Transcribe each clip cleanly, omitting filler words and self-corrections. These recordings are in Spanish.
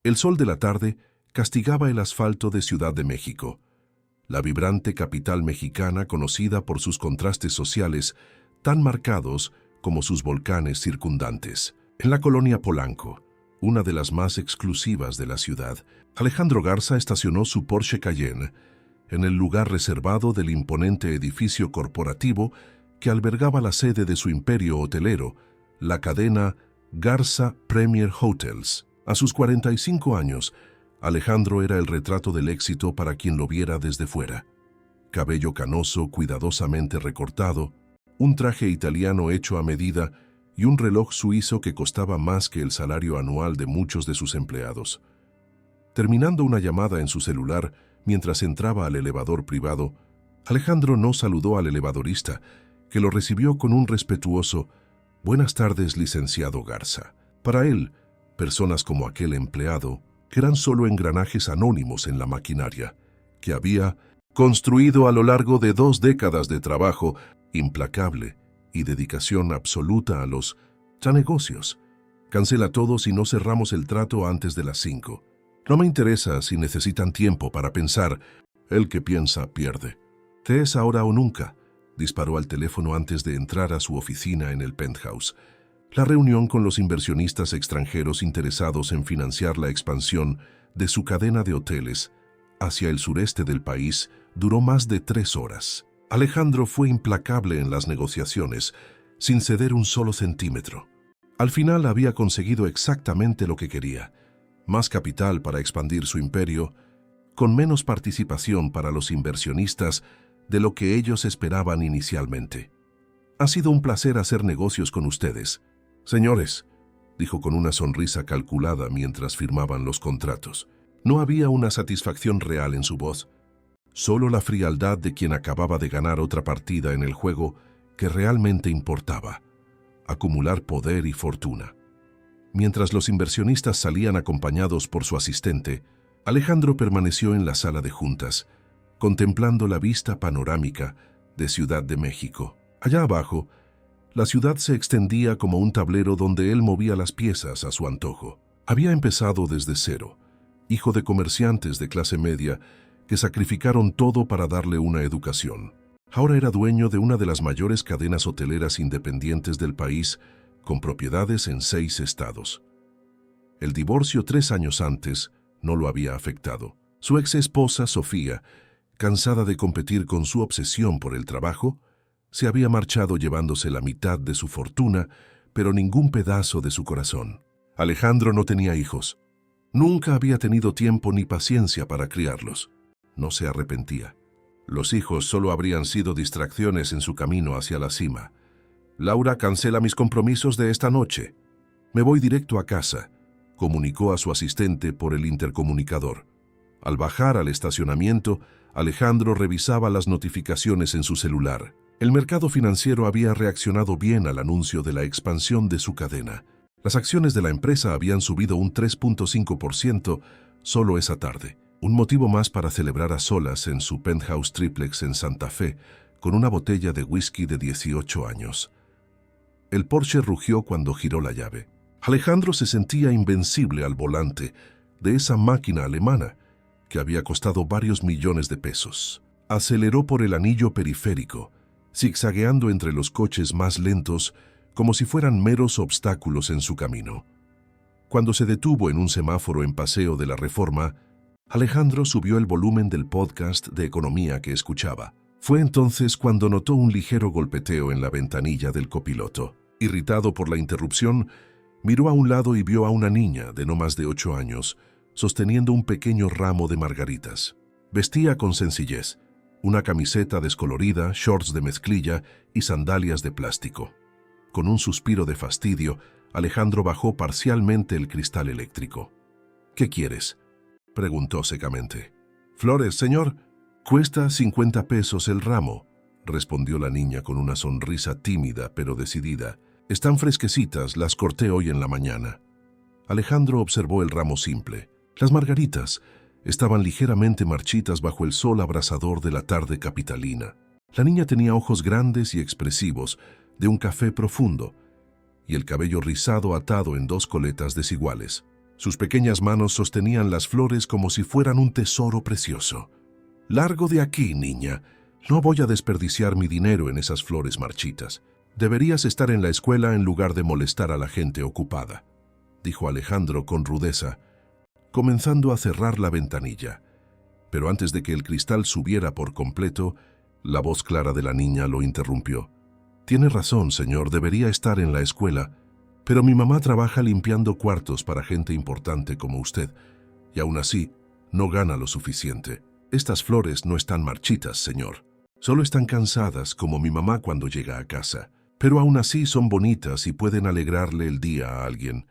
El sol de la tarde castigaba el asfalto de Ciudad de México, la vibrante capital mexicana conocida por sus contrastes sociales tan marcados como sus volcanes circundantes. En la colonia Polanco, una de las más exclusivas de la ciudad, Alejandro Garza estacionó su Porsche Cayenne en el lugar reservado del imponente edificio corporativo que albergaba la sede de su imperio hotelero, la cadena Garza Premier Hotels. A sus 45 años, Alejandro era el retrato del éxito para quien lo viera desde fuera. Cabello canoso, cuidadosamente recortado, un traje italiano hecho a medida y un reloj suizo que costaba más que el salario anual de muchos de sus empleados. Terminando una llamada en su celular mientras entraba al elevador privado, Alejandro no saludó al elevadorista, que lo recibió con un respetuoso «Buenas tardes, licenciado Garza». Para él, personas como aquel empleado eran solo engranajes anónimos en la maquinaria que había construido a lo largo de 2 décadas de trabajo implacable y dedicación absoluta a los negocios. Cancela todo si no cerramos el trato antes de las 5. No me interesa si necesitan tiempo para pensar. El que piensa, pierde. ¿Te es ahora o nunca? Disparó al teléfono antes de entrar a su oficina en el penthouse. La reunión con los inversionistas extranjeros interesados en financiar la expansión de su cadena de hoteles hacia el sureste del país duró más de 3 horas. Alejandro fue implacable en las negociaciones, sin ceder un solo centímetro. Al final había conseguido exactamente lo que quería: más capital para expandir su imperio, con menos participación para los inversionistas de lo que ellos esperaban inicialmente. Ha sido un placer hacer negocios con ustedes, señores, dijo con una sonrisa calculada mientras firmaban los contratos. No había una satisfacción real en su voz, solo la frialdad de quien acababa de ganar otra partida en el juego que realmente importaba: acumular poder y fortuna. Mientras los inversionistas salían acompañados por su asistente, Alejandro permaneció en la sala de juntas, contemplando la vista panorámica de Ciudad de México. Allá abajo, la ciudad se extendía como un tablero donde él movía las piezas a su antojo. Había empezado desde cero, hijo de comerciantes de clase media que sacrificaron todo para darle una educación. Ahora era dueño de una de las mayores cadenas hoteleras independientes del país, con propiedades en 6 estados. El divorcio 3 años antes no lo había afectado. Su ex esposa, Sofía, cansada de competir con su obsesión por el trabajo, se había marchado llevándose la mitad de su fortuna, pero ningún pedazo de su corazón. Alejandro no tenía hijos. Nunca había tenido tiempo ni paciencia para criarlos. No se arrepentía. Los hijos solo habrían sido distracciones en su camino hacia la cima. Laura cancela mis compromisos de esta noche. Me voy directo a casa, comunicó a su asistente por el intercomunicador. Al bajar al estacionamiento, Alejandro revisaba las notificaciones en su celular. El mercado financiero había reaccionado bien al anuncio de la expansión de su cadena. Las acciones de la empresa habían subido un 3.5% solo esa tarde. Un motivo más para celebrar a solas en su penthouse triplex en Santa Fe, con una botella de whisky de 18 años. El Porsche rugió cuando giró la llave. Alejandro se sentía invencible al volante de esa máquina alemana que había costado varios millones de pesos. Aceleró por el anillo periférico, zigzagueando entre los coches más lentos como si fueran meros obstáculos en su camino. Cuando se detuvo en un semáforo en Paseo de la Reforma, Alejandro subió el volumen del podcast de economía que escuchaba. Fue entonces cuando notó un ligero golpeteo en la ventanilla del copiloto. Irritado por la interrupción, miró a un lado y vio a una niña de no más de 8 años, sosteniendo un pequeño ramo de margaritas. Vestía con sencillez, una camiseta descolorida, shorts de mezclilla y sandalias de plástico. Con un suspiro de fastidio, Alejandro bajó parcialmente el cristal eléctrico. «¿Qué quieres?», preguntó secamente. «Flores, señor. Cuesta 50 pesos el ramo», respondió la niña con una sonrisa tímida pero decidida. «Están fresquecitas, las corté hoy en la mañana». Alejandro observó el ramo simple. Las margaritas estaban ligeramente marchitas bajo el sol abrasador de la tarde capitalina. La niña tenía ojos grandes y expresivos, de un café profundo, y el cabello rizado atado en 2 coletas desiguales. Sus pequeñas manos sostenían las flores como si fueran un tesoro precioso. «Largo de aquí, niña. No voy a desperdiciar mi dinero en esas flores marchitas. Deberías estar en la escuela en lugar de molestar a la gente ocupada», dijo Alejandro con rudeza, comenzando a cerrar la ventanilla. Pero antes de que el cristal subiera por completo, la voz clara de la niña lo interrumpió. «Tiene razón, señor, debería estar en la escuela, pero mi mamá trabaja limpiando cuartos para gente importante como usted, y aún así no gana lo suficiente. Estas flores no están marchitas, señor. Solo están cansadas como mi mamá cuando llega a casa, pero aún así son bonitas y pueden alegrarle el día a alguien».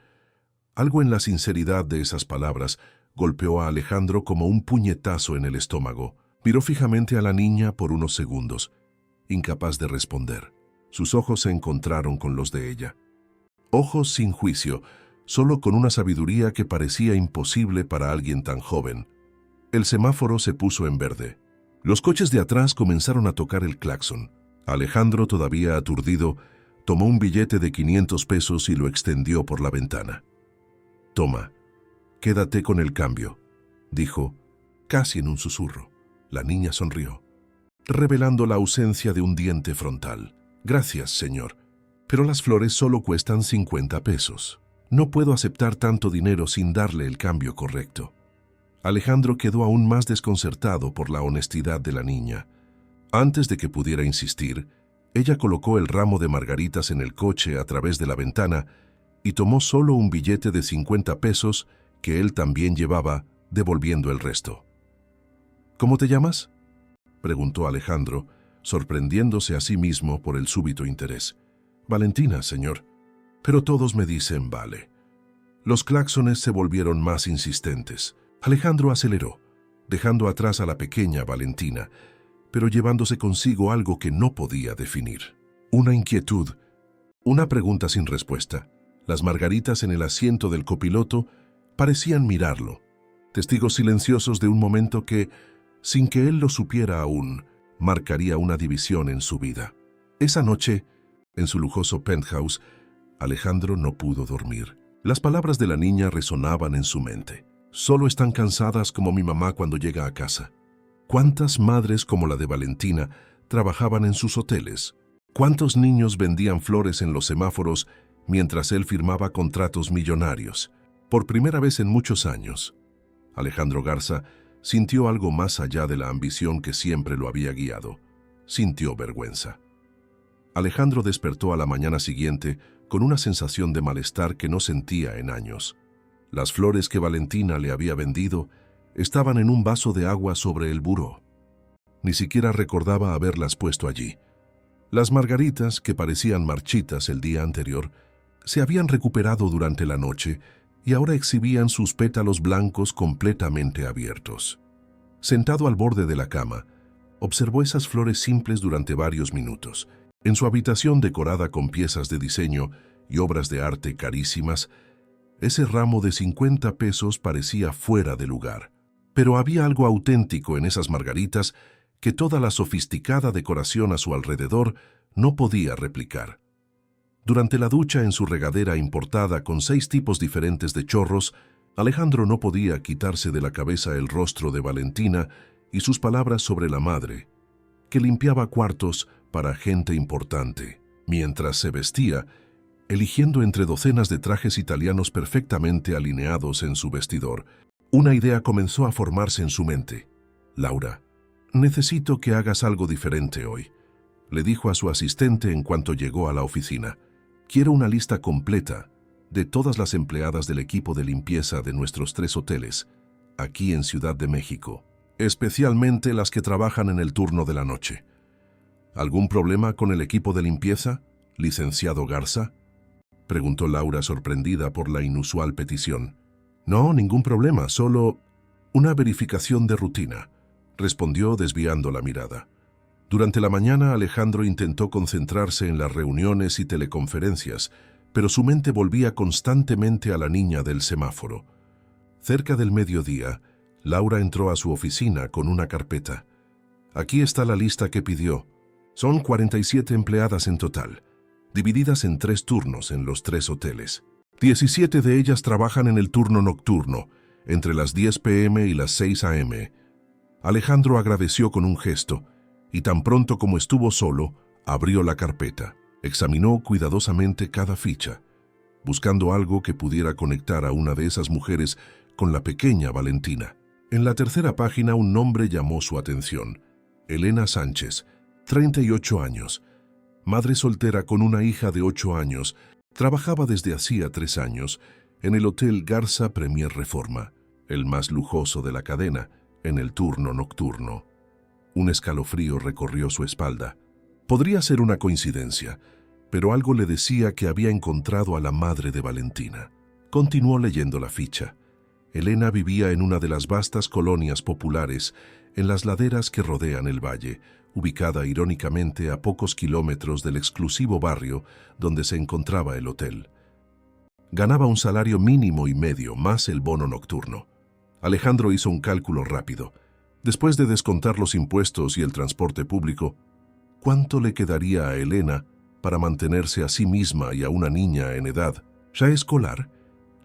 Algo en la sinceridad de esas palabras golpeó a Alejandro como un puñetazo en el estómago. Miró fijamente a la niña por unos segundos, incapaz de responder. Sus ojos se encontraron con los de ella. Ojos sin juicio, solo con una sabiduría que parecía imposible para alguien tan joven. El semáforo se puso en verde. Los coches de atrás comenzaron a tocar el claxon. Alejandro, todavía aturdido, tomó un billete de 500 pesos y lo extendió por la ventana. «Toma, quédate con el cambio», dijo, casi en un susurro. La niña sonrió, revelando la ausencia de un diente frontal. «Gracias, señor, pero las flores solo cuestan 50 pesos. No puedo aceptar tanto dinero sin darle el cambio correcto». Alejandro quedó aún más desconcertado por la honestidad de la niña. Antes de que pudiera insistir, ella colocó el ramo de margaritas en el coche a través de la ventana y tomó solo un billete de 50 pesos que él también llevaba, devolviendo el resto. «¿Cómo te llamas?», preguntó Alejandro, sorprendiéndose a sí mismo por el súbito interés. «Valentina, señor. Pero todos me dicen Vale». Los claxones se volvieron más insistentes. Alejandro aceleró, dejando atrás a la pequeña Valentina, pero llevándose consigo algo que no podía definir. Una inquietud, una pregunta sin respuesta. Las margaritas en el asiento del copiloto parecían mirarlo, testigos silenciosos de un momento que, sin que él lo supiera aún, marcaría una división en su vida. Esa noche, en su lujoso penthouse, Alejandro no pudo dormir. Las palabras de la niña resonaban en su mente. «Solo están cansadas como mi mamá cuando llega a casa». ¿Cuántas madres como la de Valentina trabajaban en sus hoteles? ¿Cuántos niños vendían flores en los semáforos mientras él firmaba contratos millonarios? Por primera vez en muchos años, Alejandro Garza sintió algo más allá de la ambición que siempre lo había guiado. Sintió vergüenza. Alejandro despertó a la mañana siguiente con una sensación de malestar que no sentía en años. Las flores que Valentina le había vendido estaban en un vaso de agua sobre el buró. Ni siquiera recordaba haberlas puesto allí. Las margaritas, que parecían marchitas el día anterior, se habían recuperado durante la noche y ahora exhibían sus pétalos blancos completamente abiertos. Sentado al borde de la cama, observó esas flores simples durante varios minutos. En su habitación decorada con piezas de diseño y obras de arte carísimas, ese ramo de 50 pesos parecía fuera de lugar. Pero había algo auténtico en esas margaritas que toda la sofisticada decoración a su alrededor no podía replicar. Durante la ducha en su regadera importada con 6 tipos diferentes de chorros, Alejandro no podía quitarse de la cabeza el rostro de Valentina y sus palabras sobre la madre, que limpiaba cuartos para gente importante, mientras se vestía, eligiendo entre docenas de trajes italianos perfectamente alineados en su vestidor. Una idea comenzó a formarse en su mente. «Laura, necesito que hagas algo diferente hoy», le dijo a su asistente en cuanto llegó a la oficina. «Quiero una lista completa de todas las empleadas del equipo de limpieza de nuestros 3 hoteles, aquí en Ciudad de México, especialmente las que trabajan en el turno de la noche». «¿Algún problema con el equipo de limpieza, licenciado Garza?», preguntó Laura, sorprendida por la inusual petición. «No, ningún problema, solo una verificación de rutina», respondió desviando la mirada. Durante la mañana Alejandro intentó concentrarse en las reuniones y teleconferencias, pero su mente volvía constantemente a la niña del semáforo. Cerca del mediodía, Laura entró a su oficina con una carpeta. «Aquí está la lista que pidió. Son 47 empleadas en total, divididas en 3 turnos en los 3 hoteles. 17 de ellas trabajan en el turno nocturno, entre las 10 p.m. y las 6 a.m. Alejandro agradeció con un gesto, y tan pronto como estuvo solo, abrió la carpeta. Examinó cuidadosamente cada ficha, buscando algo que pudiera conectar a una de esas mujeres con la pequeña Valentina. En la tercera página un nombre llamó su atención: Elena Sánchez, 38 años, madre soltera con una hija de 8 años, trabajaba desde hacía 3 años en el Hotel Garza Premier Reforma, el más lujoso de la cadena, en el turno nocturno. Un escalofrío recorrió su espalda. Podría ser una coincidencia, pero algo le decía que había encontrado a la madre de Valentina. Continuó leyendo la ficha. Elena vivía en una de las vastas colonias populares en las laderas que rodean el valle, ubicada irónicamente a pocos kilómetros del exclusivo barrio donde se encontraba el hotel. Ganaba un salario mínimo y medio, más el bono nocturno. Alejandro hizo un cálculo rápido. Después de descontar los impuestos y el transporte público, ¿cuánto le quedaría a Elena para mantenerse a sí misma y a una niña en edad ya escolar?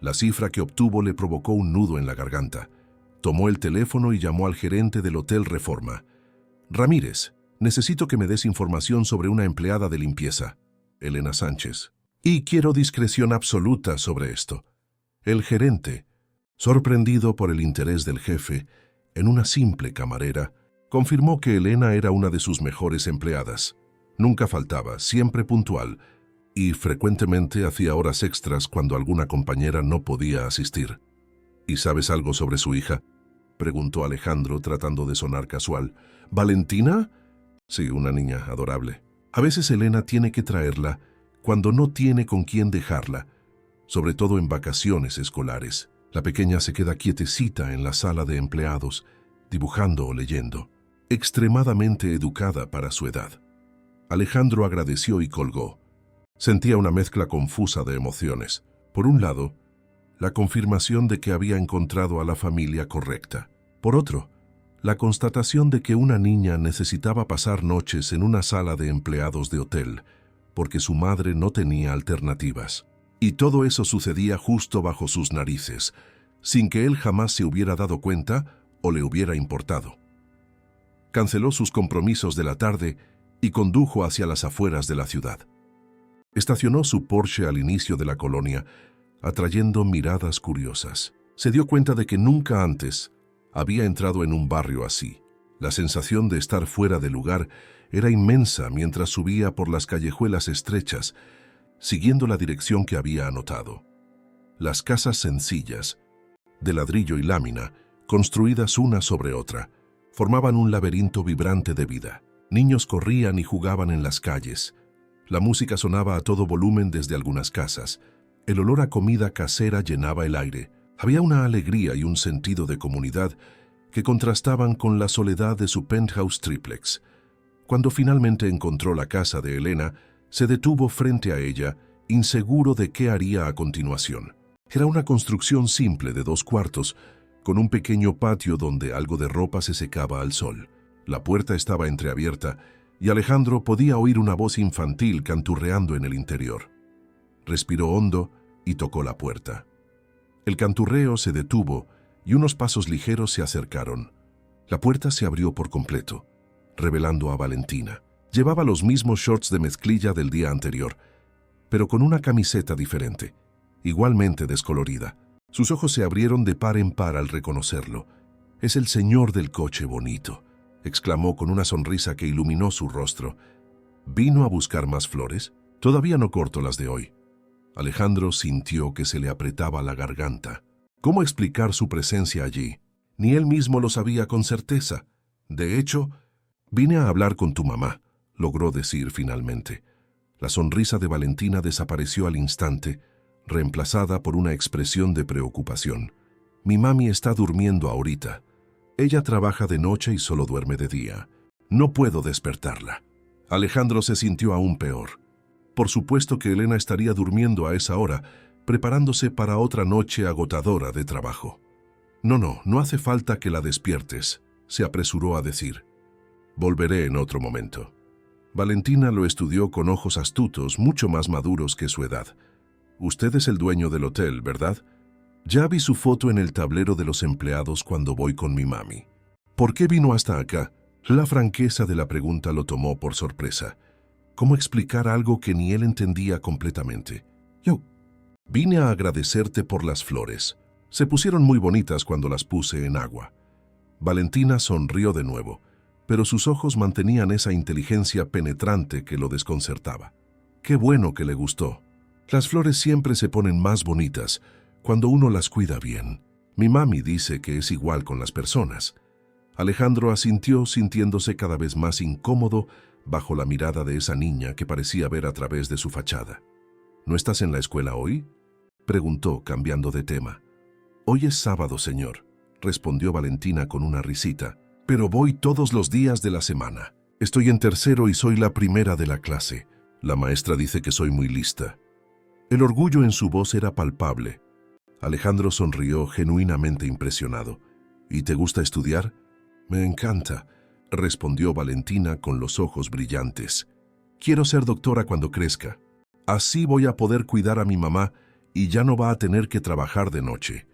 La cifra que obtuvo le provocó un nudo en la garganta. Tomó el teléfono y llamó al gerente del Hotel Reforma. Ramírez, necesito que me des información sobre una empleada de limpieza, Elena Sánchez. Y quiero discreción absoluta sobre esto. El gerente, sorprendido por el interés del jefe en una simple camarera, confirmó que Elena era una de sus mejores empleadas. Nunca faltaba, siempre puntual, y frecuentemente hacía horas extras cuando alguna compañera no podía asistir. ¿Y sabes algo sobre su hija?, preguntó Alejandro tratando de sonar casual. ¿Valentina? Sí, una niña adorable. A veces Elena tiene que traerla cuando no tiene con quién dejarla, sobre todo en vacaciones escolares. La pequeña se queda quietecita en la sala de empleados, dibujando o leyendo, extremadamente educada para su edad. Alejandro agradeció y colgó. Sentía una mezcla confusa de emociones. Por un lado, la confirmación de que había encontrado a la familia correcta. Por otro, la constatación de que una niña necesitaba pasar noches en una sala de empleados de hotel, porque su madre no tenía alternativas. Y todo eso sucedía justo bajo sus narices, sin que él jamás se hubiera dado cuenta o le hubiera importado. Canceló sus compromisos de la tarde y condujo hacia las afueras de la ciudad. Estacionó su Porsche al inicio de la colonia, atrayendo miradas curiosas. Se dio cuenta de que nunca antes había entrado en un barrio así. La sensación de estar fuera de lugar era inmensa mientras subía por las callejuelas estrechas, siguiendo la dirección que había anotado. Las casas sencillas, de ladrillo y lámina, construidas una sobre otra, formaban un laberinto vibrante de vida. Niños corrían y jugaban en las calles. La música sonaba a todo volumen desde algunas casas. El olor a comida casera llenaba el aire. Había una alegría y un sentido de comunidad que contrastaban con la soledad de su penthouse triplex. Cuando finalmente encontró la casa de Elena, se detuvo frente a ella, inseguro de qué haría a continuación. Era una construcción simple de 2 cuartos, con un pequeño patio donde algo de ropa se secaba al sol. La puerta estaba entreabierta y Alejandro podía oír una voz infantil canturreando en el interior. Respiró hondo y tocó la puerta. El canturreo se detuvo y unos pasos ligeros se acercaron. La puerta se abrió por completo, revelando a Valentina. Llevaba los mismos shorts de mezclilla del día anterior, pero con una camiseta diferente, igualmente descolorida. Sus ojos se abrieron de par en par al reconocerlo. «Es el señor del coche bonito», exclamó con una sonrisa que iluminó su rostro. «¿Vino a buscar más flores? Todavía no corto las de hoy». Alejandro sintió que se le apretaba la garganta. ¿Cómo explicar su presencia allí? Ni él mismo lo sabía con certeza. De hecho, «Vine a hablar con tu mamá», logró decir finalmente. La sonrisa de Valentina desapareció al instante, reemplazada por una expresión de preocupación. «Mi mami está durmiendo ahorita. Ella trabaja de noche y solo duerme de día. No puedo despertarla». Alejandro se sintió aún peor. Por supuesto que Elena estaría durmiendo a esa hora, preparándose para otra noche agotadora de trabajo. No hace falta que la despiertes», se apresuró a decir. «Volveré en otro momento». Valentina lo estudió con ojos astutos, mucho más maduros que su edad. Usted es el dueño del hotel, ¿verdad? Ya vi su foto en el tablero de los empleados cuando voy con mi mami. ¿Por qué vino hasta acá? La franqueza de la pregunta lo tomó por sorpresa. ¿Cómo explicar algo que ni él entendía completamente? Yo vine a agradecerte por las flores. Se pusieron muy bonitas cuando las puse en agua. Valentina sonrió de nuevo, pero sus ojos mantenían esa inteligencia penetrante que lo desconcertaba. Qué bueno que le gustó. Las flores siempre se ponen más bonitas cuando uno las cuida bien. Mi mami dice que es igual con las personas. Alejandro asintió, sintiéndose cada vez más incómodo bajo la mirada de esa niña que parecía ver a través de su fachada. ¿No estás en la escuela hoy?, preguntó, cambiando de tema. Hoy es sábado, señor, respondió Valentina con una risita. Pero voy todos los días de la semana. Estoy en tercero y soy la primera de la clase. La maestra dice que soy muy lista. El orgullo en su voz era palpable. Alejandro sonrió, genuinamente impresionado. ¿Y te gusta estudiar? Me encanta, respondió Valentina con los ojos brillantes. Quiero ser doctora cuando crezca. Así voy a poder cuidar a mi mamá y ya no va a tener que trabajar de noche.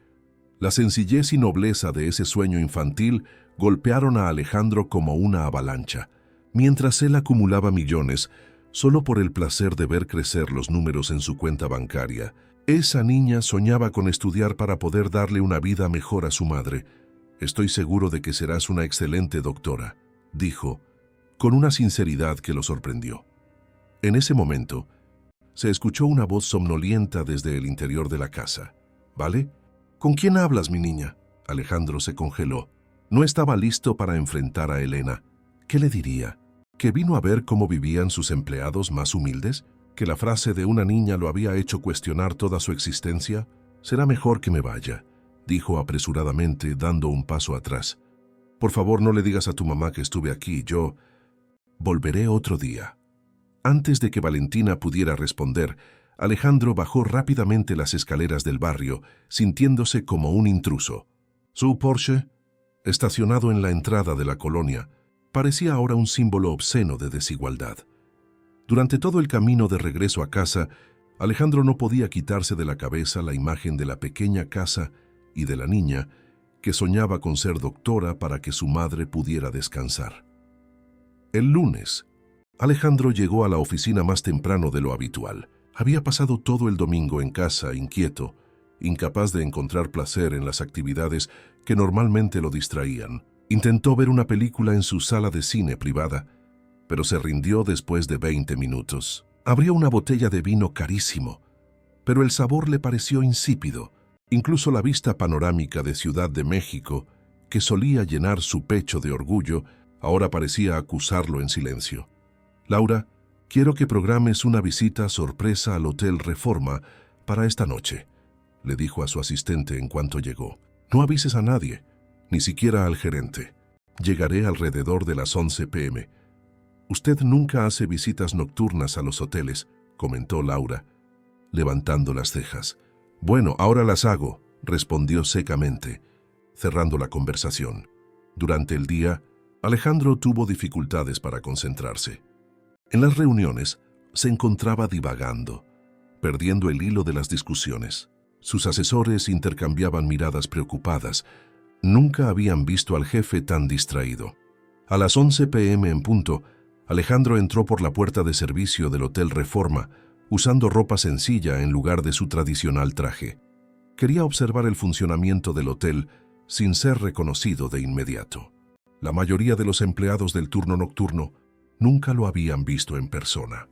La sencillez y nobleza de ese sueño infantil golpearon a Alejandro como una avalancha, mientras él acumulaba millones solo por el placer de ver crecer los números en su cuenta bancaria. Esa niña soñaba con estudiar para poder darle una vida mejor a su madre. Estoy seguro de que serás una excelente doctora, dijo, con una sinceridad que lo sorprendió. En ese momento, se escuchó una voz somnolienta desde el interior de la casa. ¿Vale? ¿Con quién hablas, mi niña? Alejandro se congeló. No estaba listo para enfrentar a Elena. ¿Qué le diría? ¿Que vino a ver cómo vivían sus empleados más humildes? ¿Que la frase de una niña lo había hecho cuestionar toda su existencia? Será mejor que me vaya, dijo apresuradamente, dando un paso atrás. Por favor, no le digas a tu mamá que estuve aquí. Yo volveré otro día. Antes de que Valentina pudiera responder, Alejandro bajó rápidamente las escaleras del barrio, sintiéndose como un intruso. Su Porsche, estacionado en la entrada de la colonia, parecía ahora un símbolo obsceno de desigualdad. Durante todo el camino de regreso a casa, Alejandro no podía quitarse de la cabeza la imagen de la pequeña casa y de la niña que soñaba con ser doctora para que su madre pudiera descansar. El lunes, Alejandro llegó a la oficina más temprano de lo habitual. Había pasado todo el domingo en casa, inquieto, incapaz de encontrar placer en las actividades que normalmente lo distraían. Intentó ver una película en su sala de cine privada, pero se rindió después de 20 minutos. Abrió una botella de vino carísimo, pero el sabor le pareció insípido. Incluso la vista panorámica de Ciudad de México, que solía llenar su pecho de orgullo, ahora parecía acusarlo en silencio. Laura, quiero que programes una visita sorpresa al Hotel Reforma para esta noche, le dijo a su asistente en cuanto llegó. No avises a nadie, ni siquiera al gerente. Llegaré alrededor de las 11 p.m. Usted nunca hace visitas nocturnas a los hoteles, comentó Laura, levantando las cejas. Bueno, ahora las hago, respondió secamente, cerrando la conversación. Durante el día, Alejandro tuvo dificultades para concentrarse. En las reuniones, se encontraba divagando, perdiendo el hilo de las discusiones. Sus asesores intercambiaban miradas preocupadas. Nunca habían visto al jefe tan distraído. A las 11 p.m. en punto, Alejandro entró por la puerta de servicio del Hotel Reforma, usando ropa sencilla en lugar de su tradicional traje. Quería observar el funcionamiento del hotel sin ser reconocido de inmediato. La mayoría de los empleados del turno nocturno nunca lo habían visto en persona.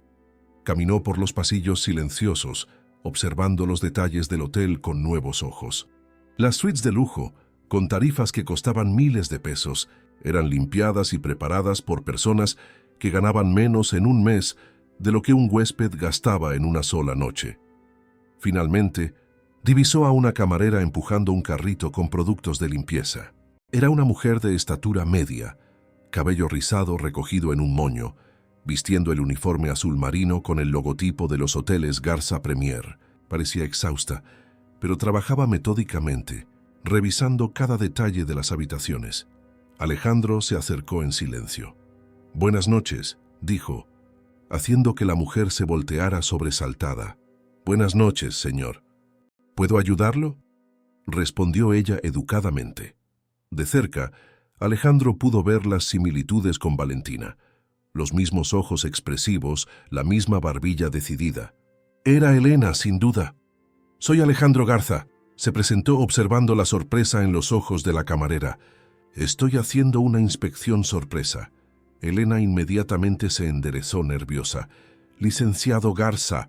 Caminó por los pasillos silenciosos, observando los detalles del hotel con nuevos ojos. Las suites de lujo, con tarifas que costaban miles de pesos, eran limpiadas y preparadas por personas que ganaban menos en un mes de lo que un huésped gastaba en una sola noche. Finalmente, divisó a una camarera empujando un carrito con productos de limpieza. Era una mujer de estatura media, cabello rizado recogido en un moño, vistiendo el uniforme azul marino con el logotipo de los hoteles Garza Premier. Parecía exhausta, pero trabajaba metódicamente, revisando cada detalle de las habitaciones. Alejandro se acercó en silencio. «Buenas noches», dijo, haciendo que la mujer se volteara sobresaltada. Buenas noches, señor. ¿Puedo ayudarlo? Respondió ella educadamente. De cerca, Alejandro pudo ver las similitudes con Valentina. Los mismos ojos expresivos, la misma barbilla decidida. Era Elena, sin duda. «Soy Alejandro Garza», se presentó observando la sorpresa en los ojos de la camarera. «Estoy haciendo una inspección sorpresa». Elena inmediatamente se enderezó nerviosa. «Licenciado Garza».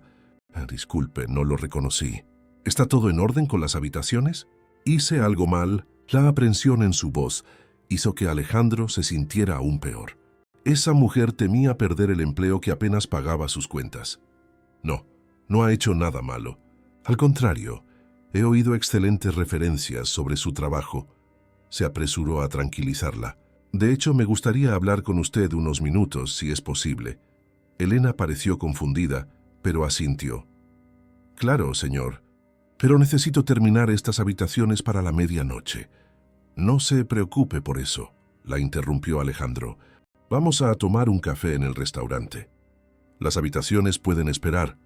Disculpe, no lo reconocí. ¿Está todo en orden con las habitaciones? ¿Hice algo mal? La aprensión en su voz hizo que Alejandro se sintiera aún peor. Esa mujer temía perder el empleo que apenas pagaba sus cuentas. No, no ha hecho nada malo. Al contrario, he oído excelentes referencias sobre su trabajo. Se apresuró a tranquilizarla. De hecho, me gustaría hablar con usted unos minutos, si es posible. Elena pareció confundida, pero asintió. Claro, señor, pero necesito terminar estas habitaciones para la medianoche. No se preocupe por eso, la interrumpió Alejandro. Vamos a tomar un café en el restaurante. Las habitaciones pueden esperar.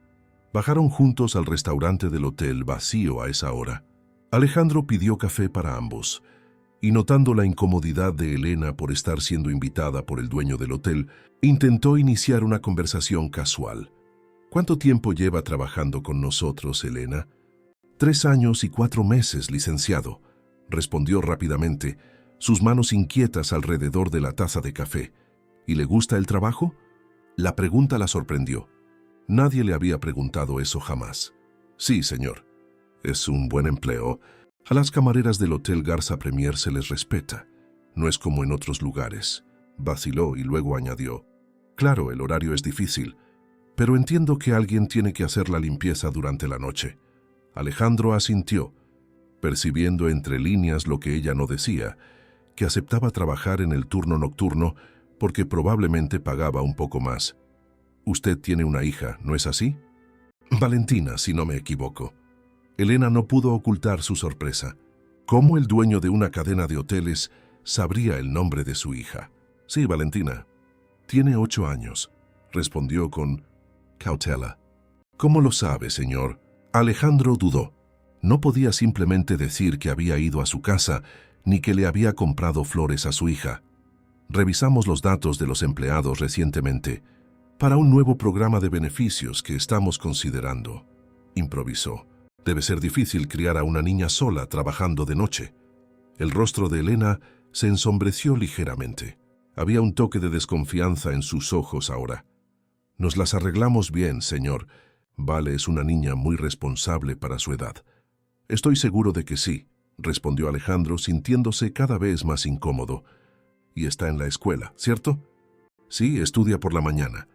Bajaron juntos al restaurante del hotel, vacío a esa hora. Alejandro pidió café para ambos, y notando la incomodidad de Elena por estar siendo invitada por el dueño del hotel, intentó iniciar una conversación casual. ¿Cuánto tiempo lleva trabajando con nosotros, Elena? 3 años y 4 meses, licenciado, respondió rápidamente, sus manos inquietas alrededor de la taza de café. ¿Y le gusta el trabajo? La pregunta la sorprendió. Nadie le había preguntado eso jamás. Sí, señor. Es un buen empleo. A las camareras del Hotel Garza Premier se les respeta. No es como en otros lugares. Vaciló y luego añadió. Claro, el horario es difícil, pero entiendo que alguien tiene que hacer la limpieza durante la noche. Alejandro asintió, percibiendo entre líneas lo que ella no decía, que aceptaba trabajar en el turno nocturno porque probablemente pagaba un poco más. Usted tiene una hija, ¿no es así? Valentina, si no me equivoco. Elena no pudo ocultar su sorpresa. ¿Cómo el dueño de una cadena de hoteles sabría el nombre de su hija? Sí, Valentina. Tiene 8 años, respondió con cautela. ¿Cómo lo sabe, señor? Alejandro dudó. No podía simplemente decir que había ido a su casa ni que le había comprado flores a su hija. Revisamos los datos de los empleados recientemente para un nuevo programa de beneficios que estamos considerando. Improvisó. Debe ser difícil criar a una niña sola trabajando de noche. El rostro de Elena se ensombreció ligeramente. Había un toque de desconfianza en sus ojos ahora. Nos las arreglamos bien, señor. Vale es una niña muy responsable para su edad. Estoy seguro de que sí, respondió Alejandro, sintiéndose cada vez más incómodo. Y está en la escuela, ¿cierto? Sí, estudia por la mañana.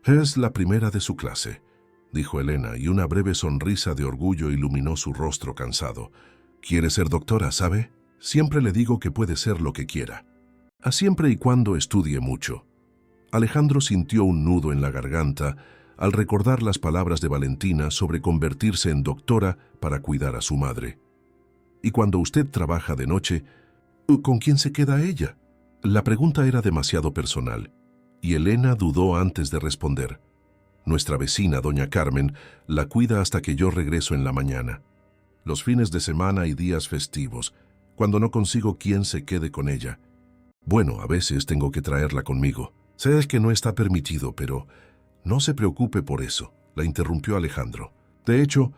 Es la primera de su clase, dijo Elena, y una breve sonrisa de orgullo iluminó su rostro cansado. ¿Quiere ser doctora, sabe? Siempre le digo que puede ser lo que quiera. A siempre y cuando estudie mucho. Alejandro sintió un nudo en la garganta al recordar las palabras de Valentina sobre convertirse en doctora para cuidar a su madre. Y cuando usted trabaja de noche, ¿con quién se queda ella? La pregunta era demasiado personal, y Elena dudó antes de responder. Nuestra vecina, doña Carmen, la cuida hasta que yo regreso en la mañana. Los fines de semana y días festivos, cuando no consigo quién se quede con ella. Bueno, a veces tengo que traerla conmigo. Sé que no está permitido, pero no se preocupe por eso, la interrumpió Alejandro. De hecho,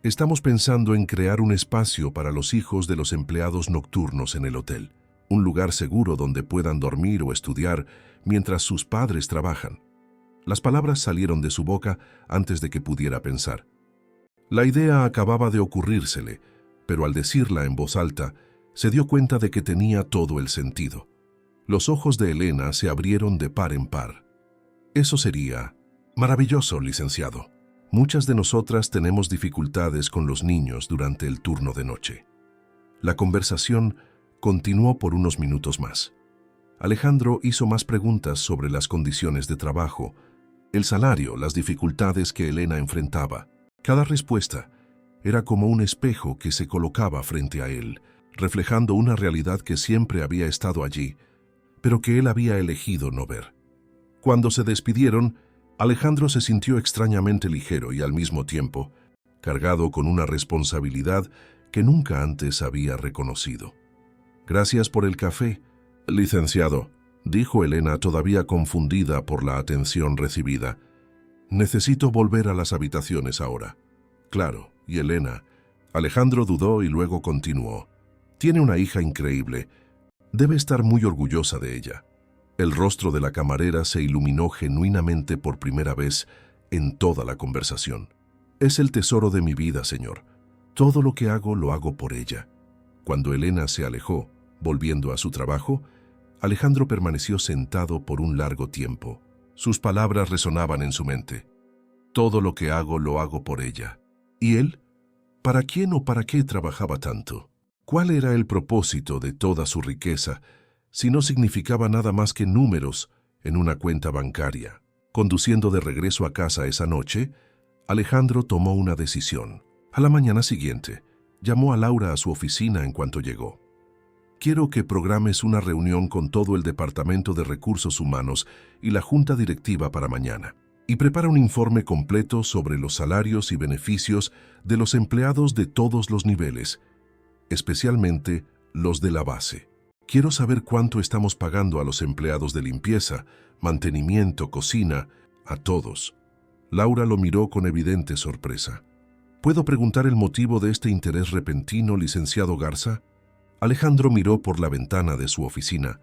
estamos pensando en crear un espacio para los hijos de los empleados nocturnos en el hotel. Un lugar seguro donde puedan dormir o estudiar mientras sus padres trabajan. Las palabras salieron de su boca antes de que pudiera pensar. La idea acababa de ocurrírsele, pero al decirla en voz alta, se dio cuenta de que tenía todo el sentido. Los ojos de Elena se abrieron de par en par. Eso sería maravilloso, licenciado. Muchas de nosotras tenemos dificultades con los niños durante el turno de noche. La conversación continuó por unos minutos más. Alejandro hizo más preguntas sobre las condiciones de trabajo, el salario, las dificultades que Elena enfrentaba. Cada respuesta era como un espejo que se colocaba frente a él, reflejando una realidad que siempre había estado allí, pero que él había elegido no ver. Cuando se despidieron, Alejandro se sintió extrañamente ligero y al mismo tiempo cargado con una responsabilidad que nunca antes había reconocido. «Gracias por el café, licenciado», dijo Elena, todavía confundida por la atención recibida. «Necesito volver a las habitaciones ahora». «Claro, y Elena». Alejandro dudó y luego continuó. «Tiene una hija increíble. Debe estar muy orgullosa de ella». El rostro de la camarera se iluminó genuinamente por primera vez en toda la conversación. «Es el tesoro de mi vida, señor. Todo lo que hago lo hago por ella». Cuando Elena se alejó, volviendo a su trabajo, Alejandro permaneció sentado por un largo tiempo. Sus palabras resonaban en su mente. «Todo lo que hago lo hago por ella». ¿Y él? ¿Para quién o para qué trabajaba tanto? ¿Cuál era el propósito de toda su riqueza, si no significaba nada más que números en una cuenta bancaria? Conduciendo de regreso a casa esa noche, Alejandro tomó una decisión. A la mañana siguiente, llamó a Laura a su oficina en cuanto llegó. «Quiero que programes una reunión con todo el Departamento de Recursos Humanos y la Junta Directiva para mañana. Y prepara un informe completo sobre los salarios y beneficios de los empleados de todos los niveles, especialmente los de la base. Quiero saber cuánto estamos pagando a los empleados de limpieza, mantenimiento, cocina, a todos». Laura lo miró con evidente sorpresa. «¿Puedo preguntar el motivo de este interés repentino, licenciado Garza?». Alejandro miró por la ventana de su oficina,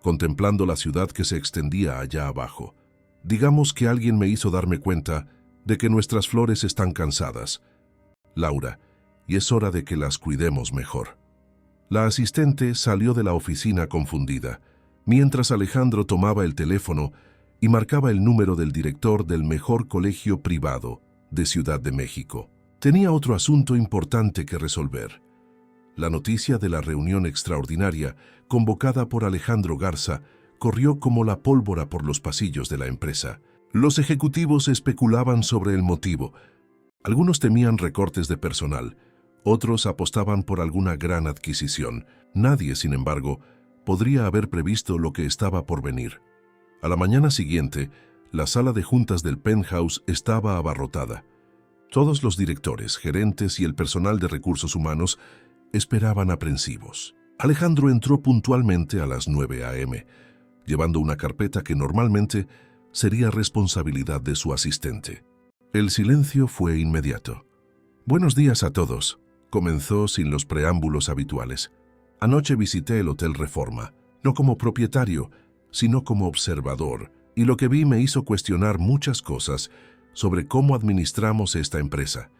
contemplando la ciudad que se extendía allá abajo. «Digamos que alguien me hizo darme cuenta de que nuestras flores están cansadas, Laura, y es hora de que las cuidemos mejor». La asistente salió de la oficina confundida, mientras Alejandro tomaba el teléfono y marcaba el número del director del mejor colegio privado de Ciudad de México. Tenía otro asunto importante que resolver. La noticia de la reunión extraordinaria convocada por Alejandro Garza corrió como la pólvora por los pasillos de la empresa. Los ejecutivos especulaban sobre el motivo. Algunos temían recortes de personal, otros apostaban por alguna gran adquisición. Nadie, sin embargo, podría haber previsto lo que estaba por venir. A la mañana siguiente, la sala de juntas del penthouse estaba abarrotada. Todos los directores, gerentes y el personal de recursos humanos esperaban aprensivos. Alejandro entró puntualmente a las 9 a.m., llevando una carpeta que normalmente sería responsabilidad de su asistente. El silencio fue inmediato. «Buenos días a todos», comenzó sin los preámbulos habituales. «Anoche visité el Hotel Reforma, no como propietario, sino como observador, y lo que vi me hizo cuestionar muchas cosas sobre cómo administramos esta empresa».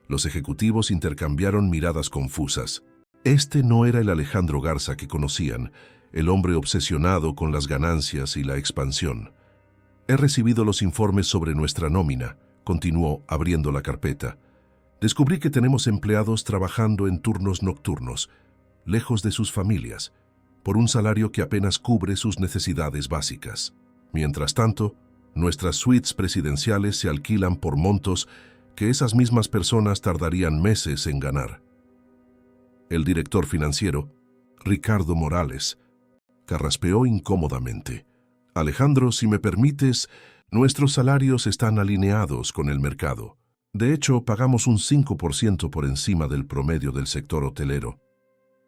Los ejecutivos intercambiaron miradas confusas. Este no era el Alejandro Garza que conocían, el hombre obsesionado con las ganancias y la expansión. «He recibido los informes sobre nuestra nómina», continuó abriendo la carpeta. «Descubrí que tenemos empleados trabajando en turnos nocturnos, lejos de sus familias, por un salario que apenas cubre sus necesidades básicas. Mientras tanto, nuestras suites presidenciales se alquilan por montos que esas mismas personas tardarían meses en ganar». El director financiero, Ricardo Morales, carraspeó incómodamente. «Alejandro, si me permites, nuestros salarios están alineados con el mercado. De hecho, pagamos un 5% por encima del promedio del sector hotelero».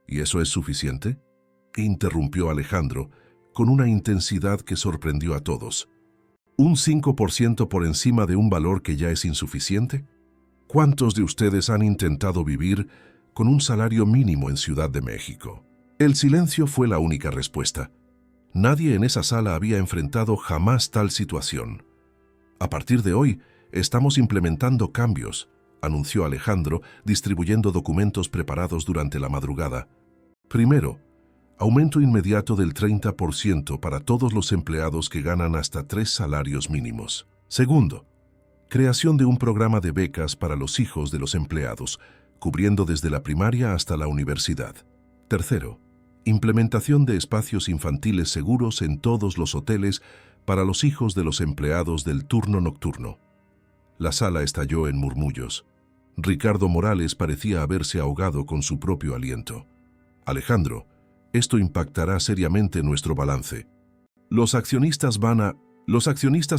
«¿Y eso es suficiente?», interrumpió Alejandro, con una intensidad que sorprendió a todos. ¿Un 5% por encima de un valor que ya es insuficiente? ¿Cuántos de ustedes han intentado vivir con un salario mínimo en Ciudad de México? El silencio fue la única respuesta. Nadie en esa sala había enfrentado jamás tal situación. «A partir de hoy, estamos implementando cambios», anunció Alejandro, distribuyendo documentos preparados durante la madrugada. «Primero, aumento inmediato del 30% para todos los empleados que ganan hasta 3 salarios mínimos. Segundo, creación de un programa de becas para los hijos de los empleados, cubriendo desde la primaria hasta la universidad. Tercero, implementación de espacios infantiles seguros en todos los hoteles para los hijos de los empleados del turno nocturno». La sala estalló en murmullos. Ricardo Morales parecía haberse ahogado con su propio aliento. «Alejandro, esto impactará seriamente nuestro balance. Los accionistas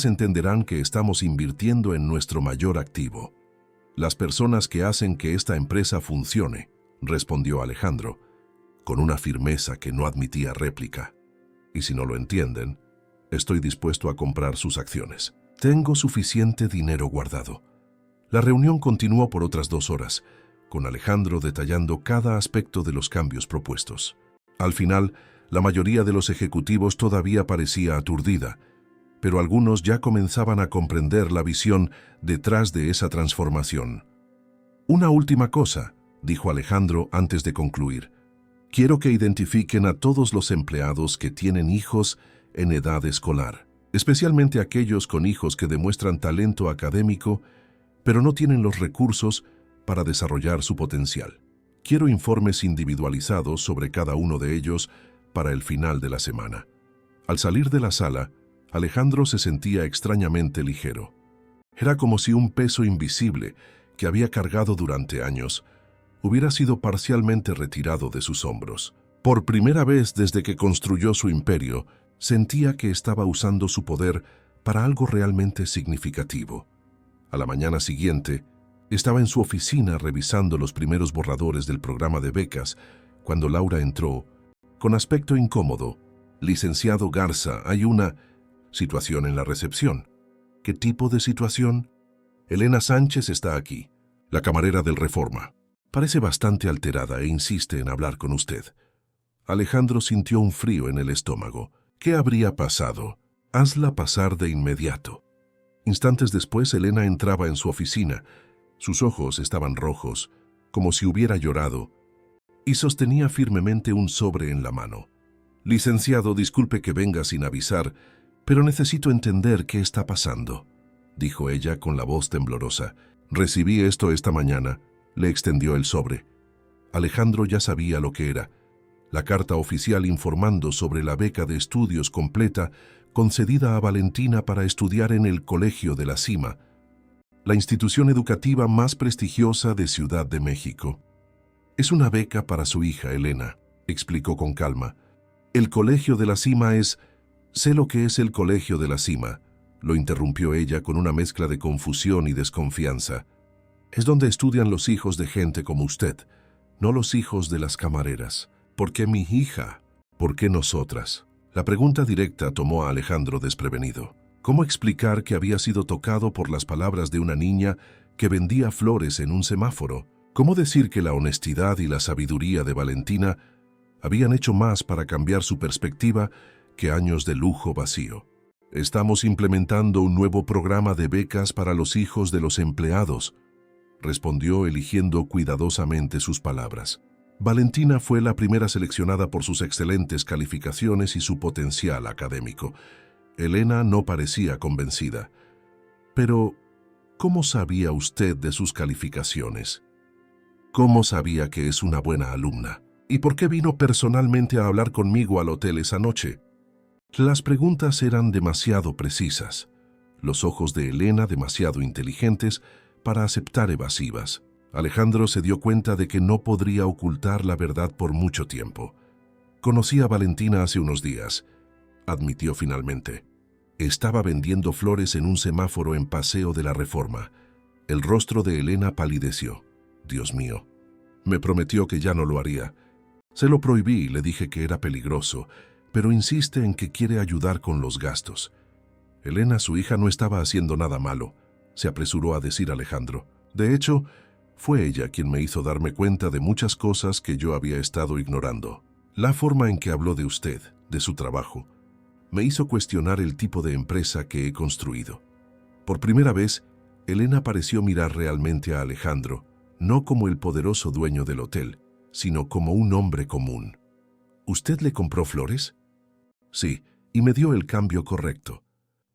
entenderán que estamos invirtiendo en nuestro mayor activo». Las personas que hacen que esta empresa funcione, respondió Alejandro, con una firmeza que no admitía réplica. Y si no lo entienden, estoy dispuesto a comprar sus acciones. Tengo suficiente dinero guardado. La reunión continuó por otras 2 horas, con Alejandro detallando cada aspecto de los cambios propuestos. Al final, la mayoría de los ejecutivos todavía parecía aturdida, pero algunos ya comenzaban a comprender la visión detrás de esa transformación. Una última cosa, dijo Alejandro antes de concluir. Quiero que identifiquen a todos los empleados que tienen hijos en edad escolar, especialmente aquellos con hijos que demuestran talento académico, pero no tienen los recursos para desarrollar su potencial. Quiero informes individualizados sobre cada uno de ellos para el final de la semana. Al salir de la sala, Alejandro se sentía extrañamente ligero. Era como si un peso invisible que había cargado durante años hubiera sido parcialmente retirado de sus hombros. Por primera vez desde que construyó su imperio, sentía que estaba usando su poder para algo realmente significativo. A la mañana siguiente, estaba en su oficina revisando los primeros borradores del programa de becas cuando Laura entró, con aspecto incómodo. Licenciado Garza, hay una situación en la recepción. ¿Qué tipo de situación? Elena Sánchez está aquí, la camarera del Reforma. Parece bastante alterada e insiste en hablar con usted. Alejandro sintió un frío en el estómago. ¿Qué habría pasado? Hazla pasar de inmediato. Instantes después, Elena entraba en su oficina. Sus ojos estaban rojos, como si hubiera llorado, y sostenía firmemente un sobre en la mano. Licenciado, disculpe que venga sin avisar, pero necesito entender qué está pasando, dijo ella con la voz temblorosa. Recibí esto esta mañana, le extendió el sobre. Alejandro ya sabía lo que era. La carta oficial informando sobre la beca de estudios completa concedida a Valentina para estudiar en el Colegio de la Cima, la institución educativa más prestigiosa de Ciudad de México. Es una beca para su hija, Elena, explicó con calma. El Colegio de la Cima es... Sé lo que es el Colegio de la Cima, lo interrumpió ella con una mezcla de confusión y desconfianza. Es donde estudian los hijos de gente como usted, no los hijos de las camareras. ¿Por qué mi hija? ¿Por qué nosotras? La pregunta directa tomó a Alejandro desprevenido. ¿Cómo explicar que había sido tocado por las palabras de una niña que vendía flores en un semáforo? ¿Cómo decir que la honestidad y la sabiduría de Valentina habían hecho más para cambiar su perspectiva que años de lujo vacío? Estamos implementando un nuevo programa de becas para los hijos de los empleados, respondió eligiendo cuidadosamente sus palabras. Valentina fue la primera seleccionada por sus excelentes calificaciones y su potencial académico. Elena no parecía convencida. Pero, ¿cómo sabía usted de sus calificaciones? ¿Cómo sabía que es una buena alumna? ¿Y por qué vino personalmente a hablar conmigo al hotel esa noche? Las preguntas eran demasiado precisas, los ojos de Elena demasiado inteligentes para aceptar evasivas. Alejandro se dio cuenta de que no podría ocultar la verdad por mucho tiempo. Conocí a Valentina hace unos días, admitió finalmente. Estaba vendiendo flores en un semáforo en Paseo de la Reforma. El rostro de Elena palideció. Dios mío. Me prometió que ya no lo haría. Se lo prohibí y le dije que era peligroso, pero insiste en que quiere ayudar con los gastos. Elena, su hija, no estaba haciendo nada malo, se apresuró a decir Alejandro. De hecho, fue ella quien me hizo darme cuenta de muchas cosas que yo había estado ignorando. La forma en que habló de usted, de su trabajo, me hizo cuestionar el tipo de empresa que he construido. Por primera vez, Elena pareció mirar realmente a Alejandro, no como el poderoso dueño del hotel, sino como un hombre común. ¿Usted le compró flores? Sí, y me dio el cambio correcto,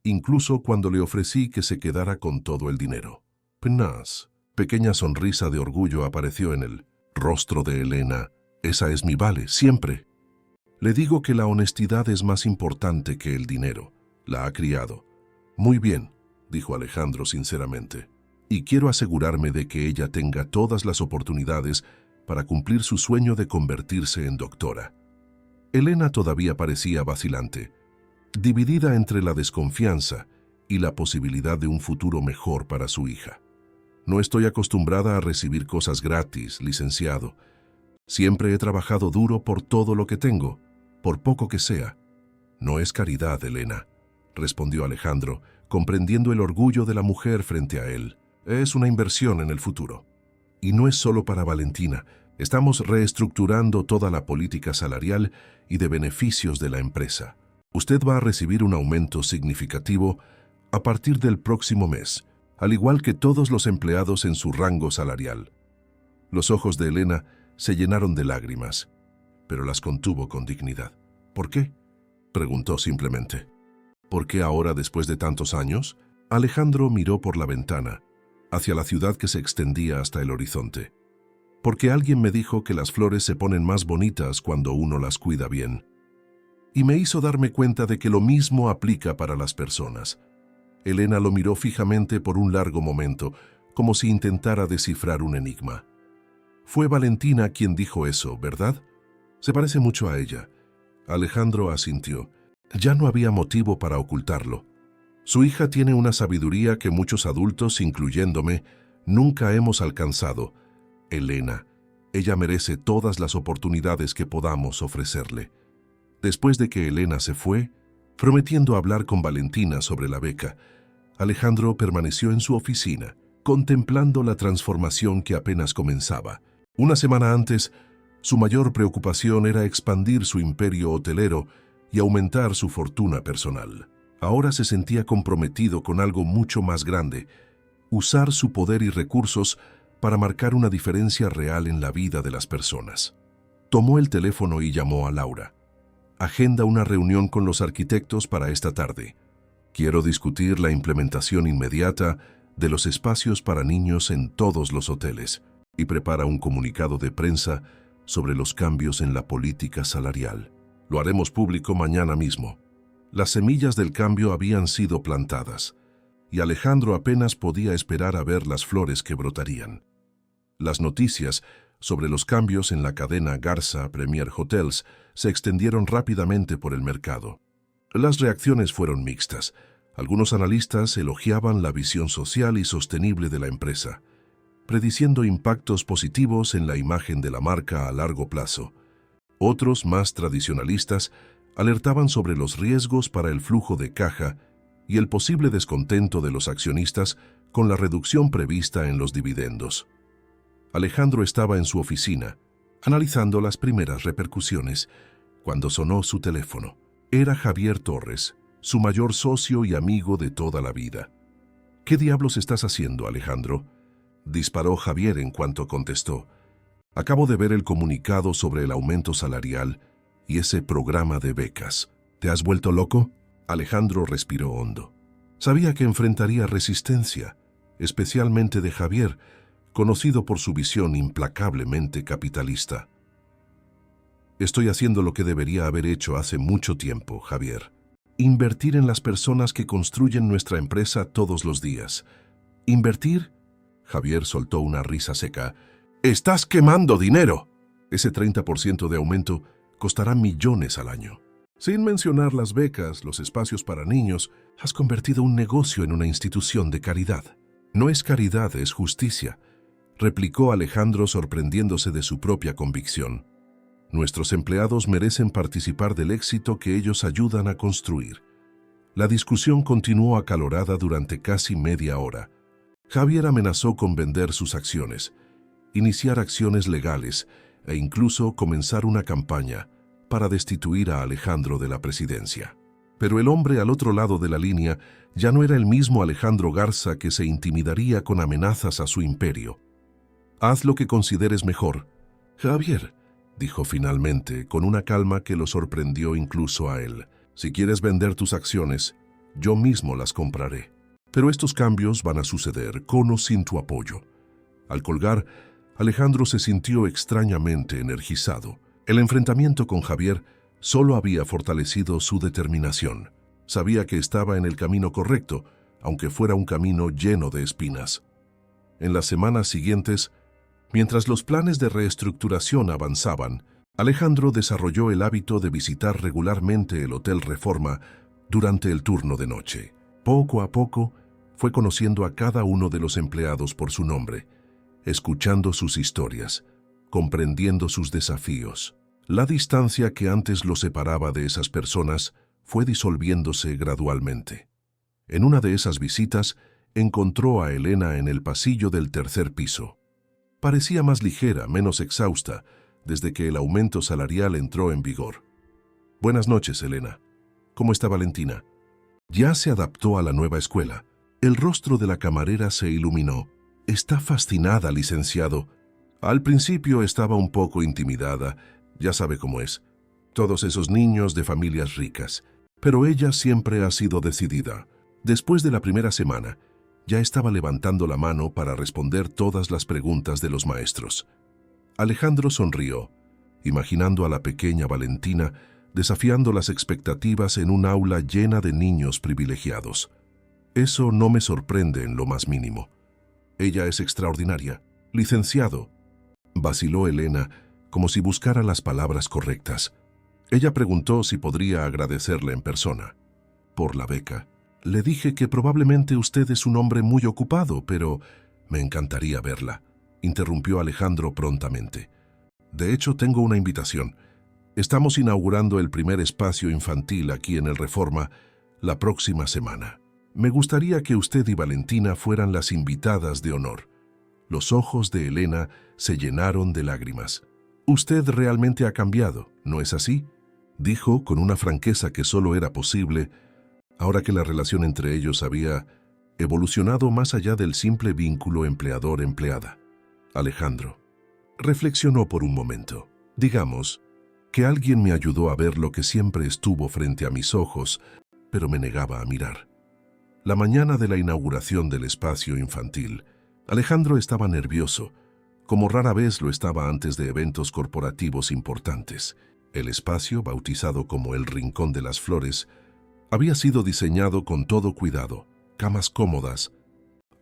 incluso cuando le ofrecí que se quedara con todo el dinero. Penas. Pequeña sonrisa de orgullo apareció en el rostro de Elena. Esa es mi vale, siempre. Le digo que la honestidad es más importante que el dinero. La ha criado. Muy bien, dijo Alejandro sinceramente. Y quiero asegurarme de que ella tenga todas las oportunidades para cumplir su sueño de convertirse en doctora. Elena todavía parecía vacilante, dividida entre la desconfianza y la posibilidad de un futuro mejor para su hija. No estoy acostumbrada a recibir cosas gratis, licenciado. Siempre he trabajado duro por todo lo que tengo, por poco que sea. No es caridad, Elena, respondió Alejandro, comprendiendo el orgullo de la mujer frente a él. Es una inversión en el futuro. Y no es solo para Valentina. Estamos reestructurando toda la política salarial y de beneficios de la empresa. Usted va a recibir un aumento significativo a partir del próximo mes, al igual que todos los empleados en su rango salarial. Los ojos de Elena se llenaron de lágrimas, pero las contuvo con dignidad. ¿Por qué?, preguntó simplemente. ¿Por qué ahora, después de tantos años? Alejandro miró por la ventana, hacia la ciudad que se extendía hasta el horizonte. Porque alguien me dijo que las flores se ponen más bonitas cuando uno las cuida bien. Y me hizo darme cuenta de que lo mismo aplica para las personas. Elena lo miró fijamente por un largo momento, como si intentara descifrar un enigma. Fue Valentina quien dijo eso, ¿verdad? Se parece mucho a ella. Alejandro asintió. Ya no había motivo para ocultarlo. Su hija tiene una sabiduría que muchos adultos, incluyéndome, nunca hemos alcanzado. Elena, ella merece todas las oportunidades que podamos ofrecerle. Después de que Elena se fue, prometiendo hablar con Valentina sobre la beca, Alejandro permaneció en su oficina, contemplando la transformación que apenas comenzaba. Una semana antes, su mayor preocupación era expandir su imperio hotelero y aumentar su fortuna personal. Ahora se sentía comprometido con algo mucho más grande: usar su poder y recursos para marcar una diferencia real en la vida de las personas. Tomó el teléfono y llamó a Laura. Agenda una reunión con los arquitectos para esta tarde. Quiero discutir la implementación inmediata de los espacios para niños en todos los hoteles, y prepara un comunicado de prensa sobre los cambios en la política salarial. Lo haremos público mañana mismo. Las semillas del cambio habían sido plantadas, y Alejandro apenas podía esperar a ver las flores que brotarían. Las noticias sobre los cambios en la cadena Garza Premier Hotels se extendieron rápidamente por el mercado. Las reacciones fueron mixtas. Algunos analistas elogiaban la visión social y sostenible de la empresa, prediciendo impactos positivos en la imagen de la marca a largo plazo. Otros, más tradicionalistas, alertaban sobre los riesgos para el flujo de caja y el posible descontento de los accionistas con la reducción prevista en los dividendos. Alejandro estaba en su oficina, analizando las primeras repercusiones, cuando sonó su teléfono. Era Javier Torres, su mayor socio y amigo de toda la vida. ¿Qué diablos estás haciendo, Alejandro?, disparó Javier en cuanto contestó. Acabo de ver el comunicado sobre el aumento salarial y ese programa de becas. ¿Te has vuelto loco? Alejandro respiró hondo. Sabía que enfrentaría resistencia, especialmente de Javier, conocido por su visión implacablemente capitalista. Estoy haciendo lo que debería haber hecho hace mucho tiempo, Javier. Invertir en las personas que construyen nuestra empresa todos los días. ¿Invertir? Javier soltó una risa seca. ¡Estás quemando dinero! Ese 30% de aumento costará millones al año. Sin mencionar las becas, los espacios para niños, has convertido un negocio en una institución de caridad. No es caridad, es justicia, replicó Alejandro, sorprendiéndose de su propia convicción. Nuestros empleados merecen participar del éxito que ellos ayudan a construir. La discusión continuó acalorada durante casi media hora. Javier amenazó con vender sus acciones, iniciar acciones legales e incluso comenzar una campaña para destituir a Alejandro de la presidencia. Pero el hombre al otro lado de la línea ya no era el mismo Alejandro Garza que se intimidaría con amenazas a su imperio. Haz lo que consideres mejor. Javier, dijo finalmente, con una calma que lo sorprendió incluso a él. Si quieres vender tus acciones, yo mismo las compraré. Pero estos cambios van a suceder con o sin tu apoyo. Al colgar, Alejandro se sintió extrañamente energizado. El enfrentamiento con Javier solo había fortalecido su determinación. Sabía que estaba en el camino correcto, aunque fuera un camino lleno de espinas. En las semanas siguientes, mientras los planes de reestructuración avanzaban, Alejandro desarrolló el hábito de visitar regularmente el Hotel Reforma durante el turno de noche. Poco a poco, Fue conociendo a cada uno de los empleados por su nombre, escuchando sus historias, comprendiendo sus desafíos. La distancia que antes lo separaba de esas personas fue disolviéndose gradualmente. En una de esas visitas, encontró a Elena en el pasillo del tercer piso. Parecía más ligera, menos exhausta, desde que el aumento salarial entró en vigor. «Buenas noches, Elena. ¿Cómo está Valentina?» Ya se adaptó a la nueva escuela. El rostro de la camarera se iluminó. «Está fascinada, licenciado. Al principio estaba un poco intimidada, ya sabe cómo es. Todos esos niños de familias ricas. Pero ella siempre ha sido decidida. Después de la primera semana, ya estaba levantando la mano para responder todas las preguntas de los maestros». Alejandro sonrió, imaginando a la pequeña Valentina desafiando las expectativas en un aula llena de niños privilegiados. «Eso no me sorprende en lo más mínimo. Ella es extraordinaria. Licenciado», vaciló Elena, como si buscara las palabras correctas. Ella preguntó si podría agradecerle en persona. «Por la beca. Le dije que probablemente usted es un hombre muy ocupado, pero me encantaría verla», interrumpió Alejandro prontamente. «De hecho, tengo una invitación. Estamos inaugurando el primer espacio infantil aquí en el Reforma la próxima semana. Me gustaría que usted y Valentina fueran las invitadas de honor». Los ojos de Elena se llenaron de lágrimas. «Usted realmente ha cambiado, ¿no es así?», dijo con una franqueza que solo era posible ahora que la relación entre ellos había evolucionado más allá del simple vínculo empleador-empleada. Alejandro reflexionó por un momento. «Digamos que alguien me ayudó a ver lo que siempre estuvo frente a mis ojos, pero me negaba a mirar». La mañana de la inauguración del espacio infantil, Alejandro estaba nervioso, como rara vez lo estaba antes de eventos corporativos importantes. El espacio, bautizado como el Rincón de las Flores, había sido diseñado con todo cuidado: camas cómodas,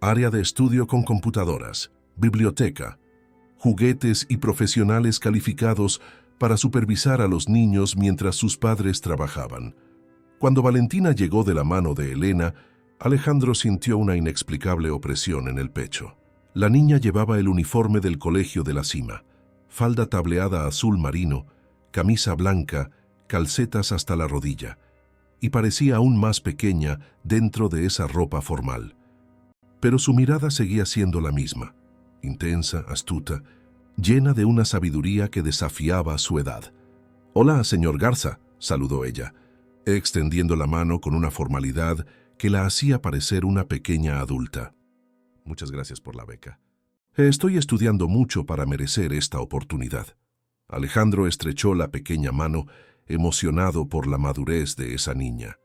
área de estudio con computadoras, biblioteca, juguetes y profesionales calificados para supervisar a los niños mientras sus padres trabajaban. Cuando Valentina llegó de la mano de Elena, Alejandro sintió una inexplicable opresión en el pecho. La niña llevaba el uniforme del Colegio de la Cima, falda tableada azul marino, camisa blanca, calcetas hasta la rodilla, y parecía aún más pequeña dentro de esa ropa formal. Pero su mirada seguía siendo la misma, intensa, astuta, llena de una sabiduría que desafiaba su edad. «Hola, señor Garza», saludó ella, extendiendo la mano con una formalidad que la hacía parecer una pequeña adulta. «Muchas gracias por la beca. Estoy estudiando mucho para merecer esta oportunidad». Alejandro estrechó la pequeña mano, emocionado por la madurez de esa niña.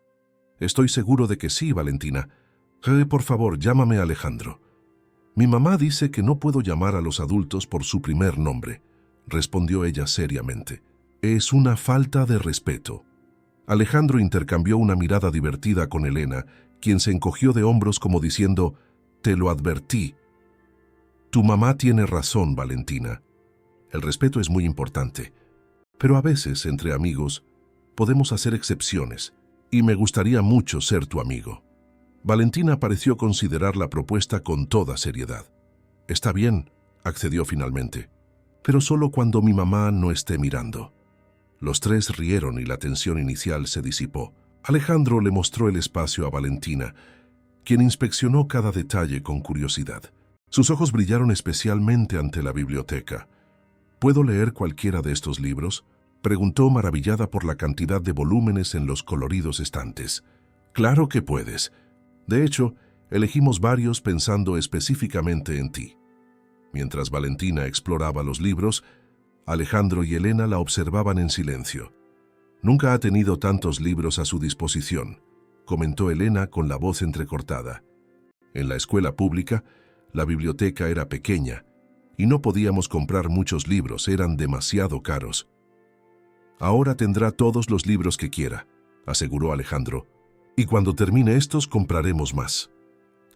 «Estoy seguro de que sí, Valentina. Por favor, llámame Alejandro». «Mi mamá dice que no puedo llamar a los adultos por su primer nombre», respondió ella seriamente. «Es una falta de respeto». Alejandro intercambió una mirada divertida con Elena, quien se encogió de hombros como diciendo: «Te lo advertí». «Tu mamá tiene razón, Valentina. El respeto es muy importante, pero a veces, entre amigos, podemos hacer excepciones, y me gustaría mucho ser tu amigo». Valentina pareció considerar la propuesta con toda seriedad. «Está bien», accedió finalmente, «pero solo cuando mi mamá no esté mirando». Los tres rieron y la tensión inicial se disipó. Alejandro le mostró el espacio a Valentina, quien inspeccionó cada detalle con curiosidad. Sus ojos brillaron especialmente ante la biblioteca. «¿Puedo leer cualquiera de estos libros?», preguntó maravillada por la cantidad de volúmenes en los coloridos estantes. «Claro que puedes. De hecho, elegimos varios pensando específicamente en ti». Mientras Valentina exploraba los libros, Alejandro y Elena la observaban en silencio. «Nunca ha tenido tantos libros a su disposición», comentó Elena con la voz entrecortada. «En la escuela pública, la biblioteca era pequeña y no podíamos comprar muchos libros, eran demasiado caros». «Ahora tendrá todos los libros que quiera», aseguró Alejandro, «y cuando termine estos compraremos más».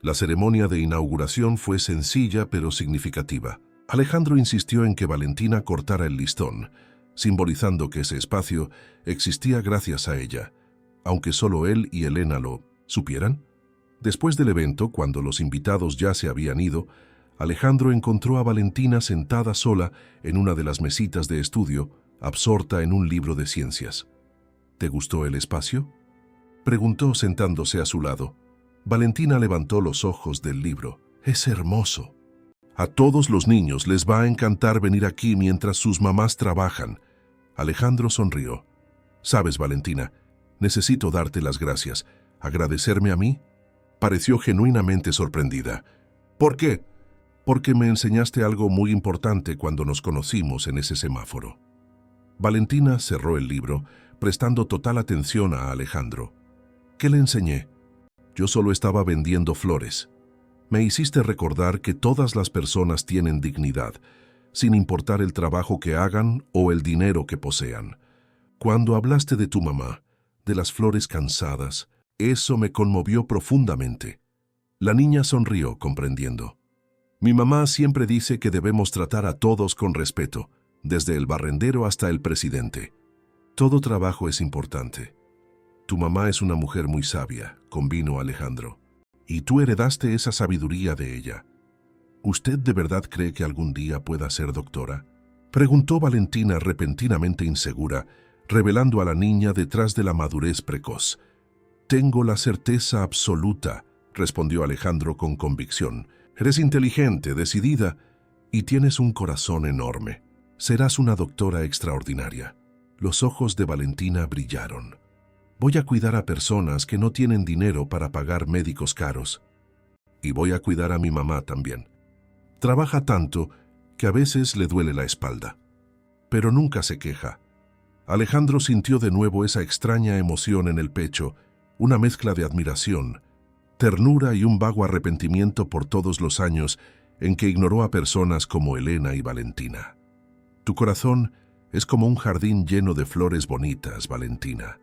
La ceremonia de inauguración fue sencilla pero significativa. Alejandro insistió en que Valentina cortara el listón, simbolizando que ese espacio existía gracias a ella, aunque solo él y Elena lo supieran. Después del evento, cuando los invitados ya se habían ido, Alejandro encontró a Valentina sentada sola en una de las mesitas de estudio, absorta en un libro de ciencias. ¿Te gustó el espacio?, preguntó sentándose a su lado. Valentina levantó los ojos del libro. Es hermoso. A todos los niños les va a encantar venir aquí mientras sus mamás trabajan. Alejandro sonrió. Sabes, Valentina, necesito darte las gracias. ¿Agradecerme a mí? Pareció genuinamente sorprendida. ¿Por qué? Porque me enseñaste algo muy importante cuando nos conocimos en ese semáforo. Valentina cerró el libro, prestando total atención a Alejandro. ¿Qué le enseñé? Yo solo estaba vendiendo flores. Me hiciste recordar que todas las personas tienen dignidad, sin importar el trabajo que hagan o el dinero que posean. Cuando hablaste de tu mamá, de las flores cansadas, eso me conmovió profundamente. La niña sonrió, comprendiendo. Mi mamá siempre dice que debemos tratar a todos con respeto, desde el barrendero hasta el presidente. Todo trabajo es importante. Tu mamá es una mujer muy sabia, convino Alejandro, y tú heredaste esa sabiduría de ella. ¿Usted de verdad cree que algún día pueda ser doctora?, preguntó Valentina repentinamente insegura, revelando a la niña detrás de la madurez precoz. Tengo la certeza absoluta, respondió Alejandro con convicción. Eres inteligente, decidida, y tienes un corazón enorme. Serás una doctora extraordinaria. Los ojos de Valentina brillaron. Voy a cuidar a personas que no tienen dinero para pagar médicos caros. Y voy a cuidar a mi mamá también. Trabaja tanto que a veces le duele la espalda. Pero nunca se queja. Alejandro sintió de nuevo esa extraña emoción en el pecho, una mezcla de admiración, ternura y un vago arrepentimiento por todos los años en que ignoró a personas como Elena y Valentina. Tu corazón es como un jardín lleno de flores bonitas, Valentina.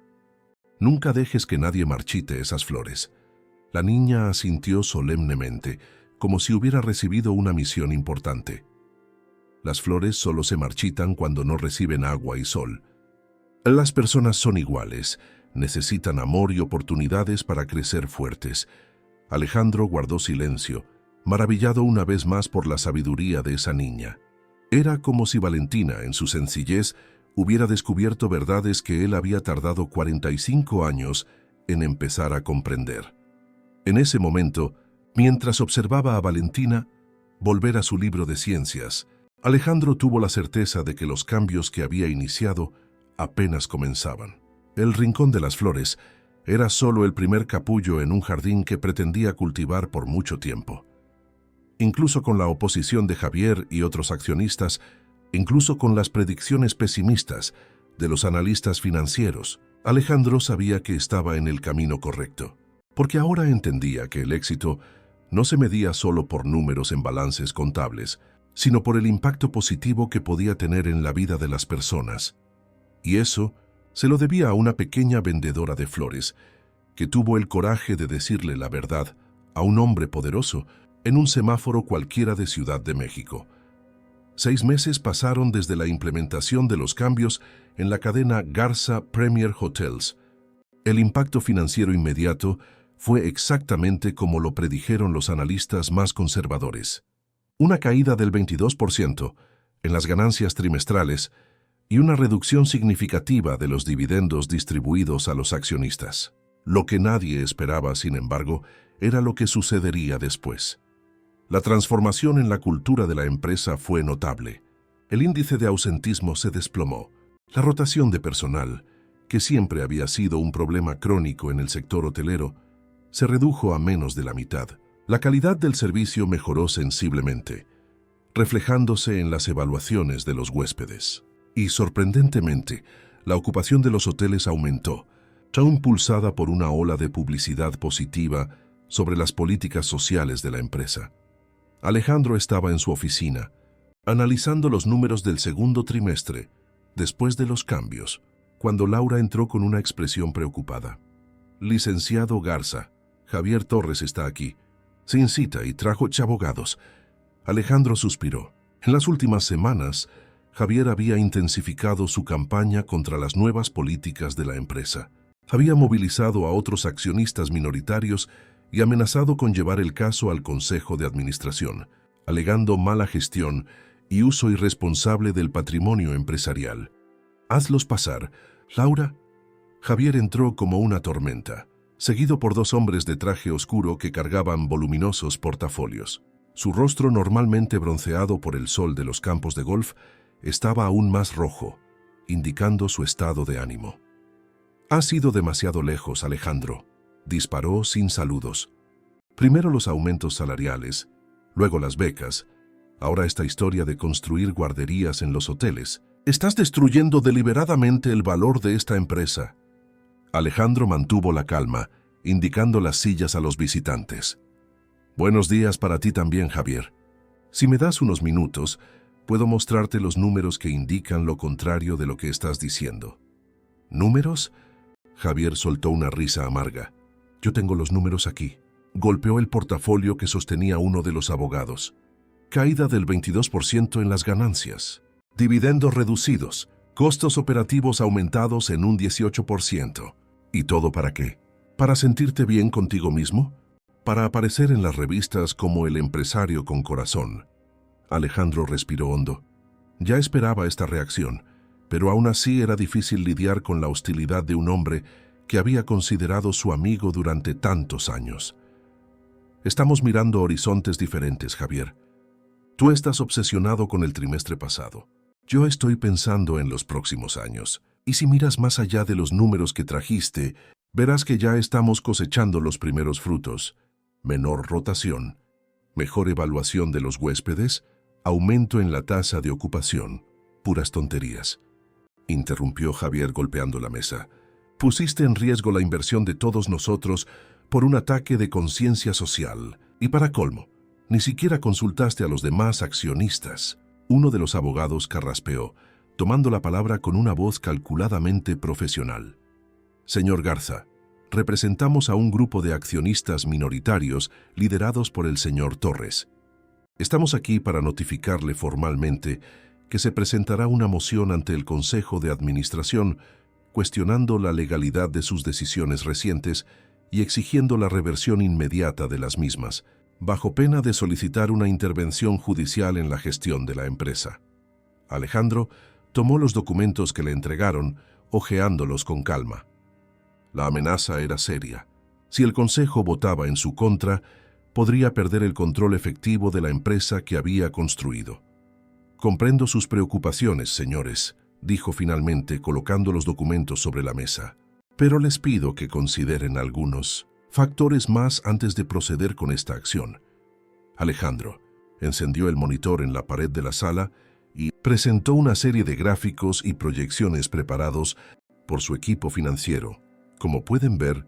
Nunca dejes que nadie marchite esas flores. La niña asintió solemnemente, como si hubiera recibido una misión importante. Las flores solo se marchitan cuando no reciben agua y sol. Las personas son iguales. Necesitan amor y oportunidades para crecer fuertes. Alejandro guardó silencio, maravillado una vez más por la sabiduría de esa niña. Era como si Valentina, en su sencillez, hubiera descubierto verdades que él había tardado 45 años en empezar a comprender. En ese momento, mientras observaba a Valentina volver a su libro de ciencias, Alejandro tuvo la certeza de que los cambios que había iniciado apenas comenzaban. El Rincón de las Flores era solo el primer capullo en un jardín que pretendía cultivar por mucho tiempo. Incluso con la oposición de Javier y otros accionistas, incluso con las predicciones pesimistas de los analistas financieros, Alejandro sabía que estaba en el camino correcto, porque ahora entendía que el éxito no se medía solo por números en balances contables, sino por el impacto positivo que podía tener en la vida de las personas. Y eso se lo debía a una pequeña vendedora de flores, que tuvo el coraje de decirle la verdad a un hombre poderoso en un semáforo cualquiera de Ciudad de México. 6 meses pasaron desde la implementación de los cambios en la cadena Garza Premier Hotels. El impacto financiero inmediato fue exactamente como lo predijeron los analistas más conservadores. Una caída del 22% en las ganancias trimestrales y una reducción significativa de los dividendos distribuidos a los accionistas. Lo que nadie esperaba, sin embargo, era lo que sucedería después. La transformación en la cultura de la empresa fue notable. El índice de ausentismo se desplomó. La rotación de personal, que siempre había sido un problema crónico en el sector hotelero, se redujo a menos de la mitad. La calidad del servicio mejoró sensiblemente, reflejándose en las evaluaciones de los huéspedes. Y, sorprendentemente, la ocupación de los hoteles aumentó, impulsada por una ola de publicidad positiva sobre las políticas sociales de la empresa. Alejandro estaba en su oficina, analizando los números del segundo trimestre, después de los cambios, cuando Laura entró con una expresión preocupada. Licenciado Garza, Javier Torres está aquí, sin cita y trajo abogados. Alejandro suspiró. En las últimas semanas, Javier había intensificado su campaña contra las nuevas políticas de la empresa. Había movilizado a otros accionistas minoritarios y amenazado con llevar el caso al Consejo de Administración, alegando mala gestión y uso irresponsable del patrimonio empresarial. «Hazlos pasar, Laura». Javier entró como una tormenta, seguido por dos hombres de traje oscuro que cargaban voluminosos portafolios. Su rostro, normalmente bronceado por el sol de los campos de golf, estaba aún más rojo, indicando su estado de ánimo. «Has ido demasiado lejos, Alejandro», disparó sin saludos. «Primero los aumentos salariales, luego las becas, ahora esta historia de construir guarderías en los hoteles. Estás destruyendo deliberadamente el valor de esta empresa». Alejandro mantuvo la calma, indicando las sillas a los visitantes. «Buenos días para ti también, Javier. Si me das unos minutos, puedo mostrarte los números que indican lo contrario de lo que estás diciendo». «¿Números?». Javier soltó una risa amarga. «Yo tengo los números aquí». Golpeó el portafolio que sostenía uno de los abogados. «Caída del 22% en las ganancias. Dividendos reducidos. Costos operativos aumentados en un 18%. ¿Y todo para qué? ¿Para sentirte bien contigo mismo? ¿Para aparecer en las revistas como el empresario con corazón?». Alejandro respiró hondo. Ya esperaba esta reacción, pero aún así era difícil lidiar con la hostilidad de un hombre que había considerado su amigo durante tantos años. «Estamos mirando horizontes diferentes, Javier. Tú estás obsesionado con el trimestre pasado. Yo estoy pensando en los próximos años. Y si miras más allá de los números que trajiste, verás que ya estamos cosechando los primeros frutos. Menor rotación, mejor evaluación de los huéspedes, aumento en la tasa de ocupación. Puras tonterías», interrumpió Javier golpeando la mesa. «Pusiste en riesgo la inversión de todos nosotros por un ataque de conciencia social. Y para colmo, ni siquiera consultaste a los demás accionistas». Uno de los abogados carraspeó, tomando la palabra con una voz calculadamente profesional. «Señor Garza, representamos a un grupo de accionistas minoritarios liderados por el señor Torres. Estamos aquí para notificarle formalmente que se presentará una moción ante el Consejo de Administración cuestionando la legalidad de sus decisiones recientes y exigiendo la reversión inmediata de las mismas, bajo pena de solicitar una intervención judicial en la gestión de la empresa». Alejandro tomó los documentos que le entregaron, hojeándolos con calma. La amenaza era seria. Si el Consejo votaba en su contra, podría perder el control efectivo de la empresa que había construido. «Comprendo sus preocupaciones, señores», dijo finalmente, colocando los documentos sobre la mesa. «Pero les pido que consideren algunos factores más antes de proceder con esta acción». Alejandro encendió el monitor en la pared de la sala y presentó una serie de gráficos y proyecciones preparados por su equipo financiero. Como pueden ver,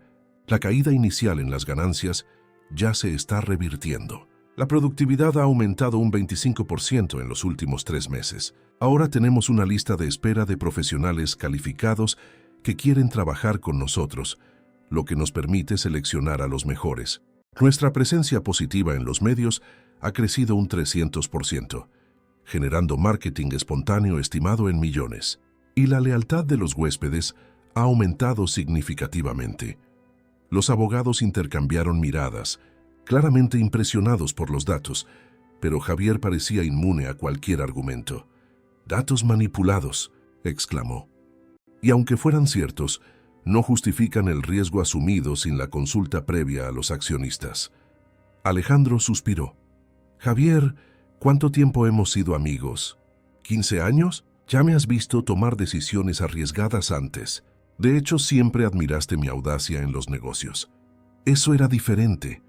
la caída inicial en las ganancias ya se está revirtiendo. La productividad ha aumentado un 25% en los últimos 3 meses. Ahora tenemos una lista de espera de profesionales calificados que quieren trabajar con nosotros, lo que nos permite seleccionar a los mejores. Nuestra presencia positiva en los medios ha crecido un 300%, generando marketing espontáneo estimado en millones. Y la lealtad de los huéspedes ha aumentado significativamente. Los abogados intercambiaron miradas, claramente impresionados por los datos, pero Javier parecía inmune a cualquier argumento. «Datos manipulados», exclamó. «Y aunque fueran ciertos, no justifican el riesgo asumido sin la consulta previa a los accionistas». Alejandro suspiró. «Javier, ¿cuánto tiempo hemos sido amigos? ¿15 años? Ya me has visto tomar decisiones arriesgadas antes. De hecho, siempre admiraste mi audacia en los negocios. Eso era diferente.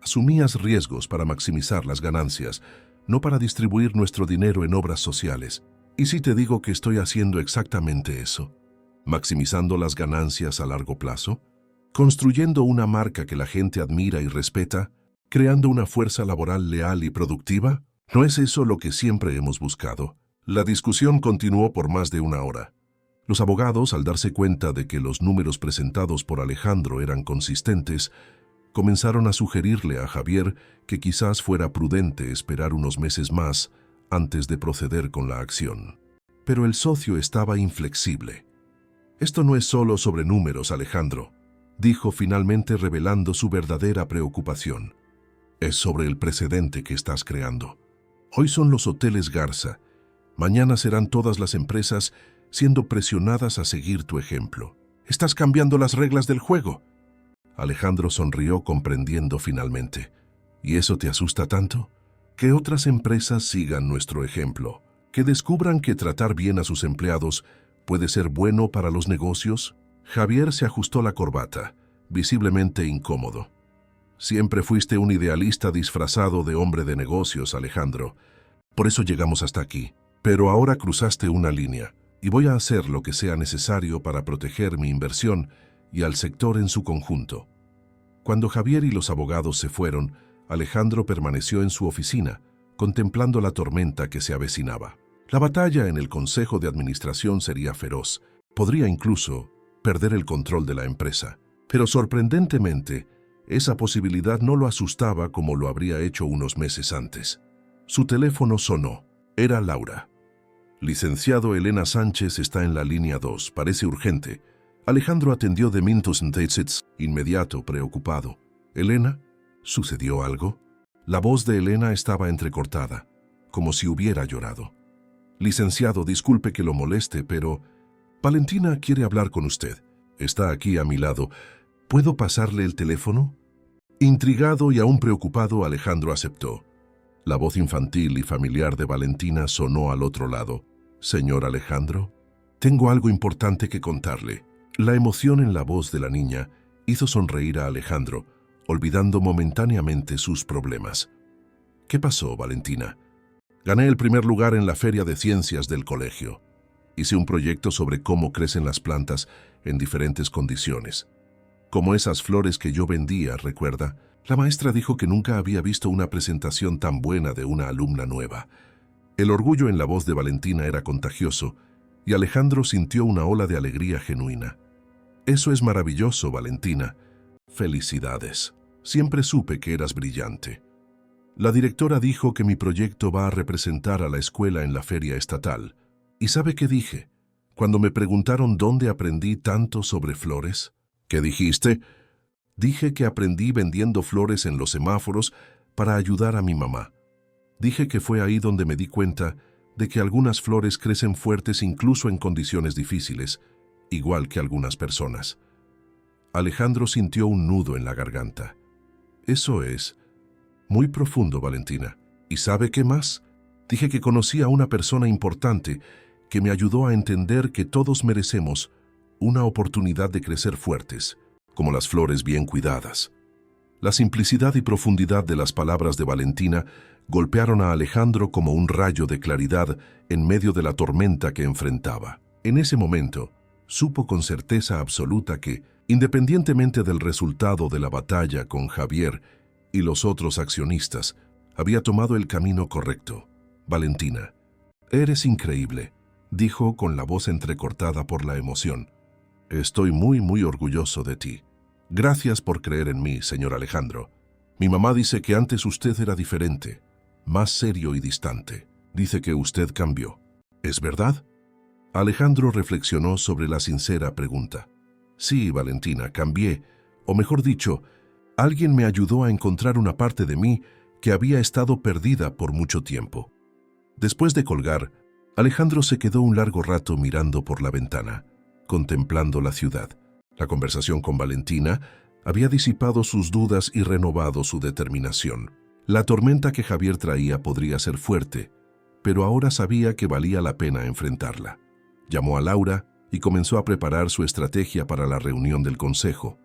Asumías riesgos para maximizar las ganancias, no para distribuir nuestro dinero en obras sociales. ¿Y si te digo que estoy haciendo exactamente eso? Maximizando las ganancias a largo plazo, construyendo una marca que la gente admira y respeta, creando una fuerza laboral leal y productiva. ¿No es eso lo que siempre hemos buscado?». La discusión continuó por más de 1 hora. Los abogados, al darse cuenta de que los números presentados por Alejandro eran consistentes, comenzaron a sugerirle a Javier que quizás fuera prudente esperar unos meses más antes de proceder con la acción. Pero el socio estaba inflexible. «Esto no es solo sobre números, Alejandro. dijo finalmente revelando su verdadera preocupación. Es sobre el precedente que estás creando. Hoy son los hoteles Garza. Mañana serán todas las empresas siendo presionadas a seguir tu ejemplo. Estás cambiando las reglas del juego. Alejandro sonrió comprendiendo finalmente. ¿Y eso te asusta tanto? Que otras empresas sigan nuestro ejemplo, que descubran que tratar bien a sus empleados puede ser bueno para los negocios. Javier se ajustó la corbata, visiblemente incómodo. Siempre fuiste un idealista disfrazado de hombre de negocios, Alejandro. Por eso llegamos hasta aquí. Pero ahora cruzaste una línea, y voy a hacer lo que sea necesario para proteger mi inversión y al sector en su conjunto. Cuando Javier y los abogados se fueron, Alejandro permaneció en su oficina, contemplando la tormenta que se avecinaba. La batalla en el Consejo de Administración sería feroz. Podría incluso perder el control de la empresa. Pero sorprendentemente, esa posibilidad no lo asustaba como lo habría hecho unos meses antes. Su teléfono sonó. Era Laura. Licenciado Elena Sánchez está en la línea 2. Parece urgente. Alejandro atendió de minutos inmediato, preocupado. ¿Elena? ¿Sucedió algo? La voz de Elena estaba entrecortada, como si hubiera llorado. Licenciado, disculpe que lo moleste, pero Valentina quiere hablar con usted. Está aquí a mi lado. ¿Puedo pasarle el teléfono? Intrigado y aún preocupado, Alejandro aceptó. La voz infantil y familiar de Valentina sonó al otro lado. Señor Alejandro, tengo algo importante que contarle. La emoción en la voz de la niña hizo sonreír a Alejandro, olvidando momentáneamente sus problemas. ¿Qué pasó, Valentina? Gané el primer lugar en la Feria de Ciencias del colegio. Hice un proyecto sobre cómo crecen las plantas en diferentes condiciones. Como esas flores que yo vendía, ¿recuerda? La maestra dijo que nunca había visto una presentación tan buena de una alumna nueva. El orgullo en la voz de Valentina era contagioso, y Alejandro sintió una ola de alegría genuina. Eso es maravilloso, Valentina. Felicidades. Siempre supe que eras brillante. La directora dijo que mi proyecto va a representar a la escuela en la feria estatal. ¿Y sabe qué dije? Cuando me preguntaron dónde aprendí tanto sobre flores. ¿Qué dijiste? Dije que aprendí vendiendo flores en los semáforos para ayudar a mi mamá. Dije que fue ahí donde me di cuenta de que algunas flores crecen fuertes incluso en condiciones difíciles, igual que algunas personas. Alejandro sintió un nudo en la garganta. Eso es muy profundo, Valentina. ¿Y sabe qué más? Dije que conocí a una persona importante que me ayudó a entender que todos merecemos una oportunidad de crecer fuertes, como las flores bien cuidadas. La simplicidad y profundidad de las palabras de Valentina golpearon a Alejandro como un rayo de claridad en medio de la tormenta que enfrentaba. En ese momento, supo con certeza absoluta que, independientemente del resultado de la batalla con Javier y los otros accionistas, había tomado el camino correcto. Valentina, eres increíble, dijo con la voz entrecortada por la emoción. Estoy muy orgulloso de ti. Gracias por creer en mí, señor Alejandro. Mi mamá dice que antes usted era diferente, más serio y distante. Dice que usted cambió. ¿Es verdad? Alejandro reflexionó sobre la sincera pregunta. Sí, Valentina, cambié. O mejor dicho, alguien me ayudó a encontrar una parte de mí que había estado perdida por mucho tiempo. Después de colgar, Alejandro se quedó un largo rato mirando por la ventana, contemplando la ciudad. La conversación con Valentina había disipado sus dudas y renovado su determinación. La tormenta que Javier traía podría ser fuerte, pero ahora sabía que valía la pena enfrentarla. Llamó a Laura y comenzó a preparar su estrategia para la reunión del consejo.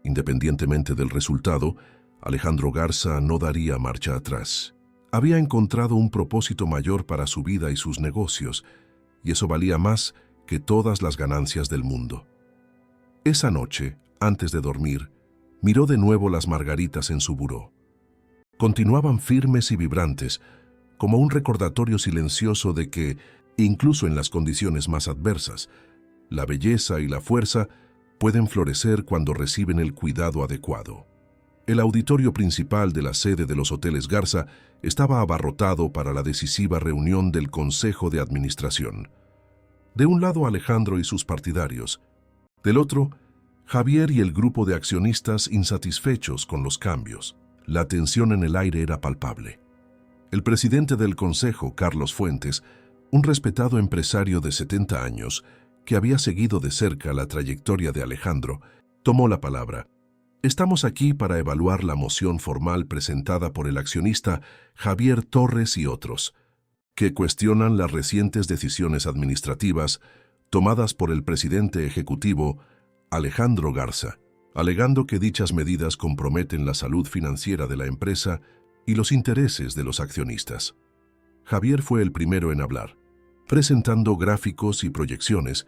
Independientemente del resultado, Alejandro Garza no daría marcha atrás. Había encontrado un propósito mayor para su vida y sus negocios, y eso valía más que todas las ganancias del mundo. Esa noche, antes de dormir, miró de nuevo las margaritas en su buró. Continuaban firmes y vibrantes, como un recordatorio silencioso de que, incluso en las condiciones más adversas, la belleza y la fuerza pueden florecer cuando reciben el cuidado adecuado. El auditorio principal de la sede de los Hoteles Garza estaba abarrotado para la decisiva reunión del Consejo de Administración. De un lado Alejandro y sus partidarios, del otro, Javier y el grupo de accionistas insatisfechos con los cambios. La tensión en el aire era palpable. El presidente del consejo, Carlos Fuentes, un respetado empresario de 70 años, que había seguido de cerca la trayectoria de Alejandro, tomó la palabra. Estamos aquí para evaluar la moción formal presentada por el accionista Javier Torres y otros, que cuestionan las recientes decisiones administrativas tomadas por el presidente ejecutivo Alejandro Garza, alegando que dichas medidas comprometen la salud financiera de la empresa y los intereses de los accionistas. Javier fue el primero en hablar, presentando gráficos y proyecciones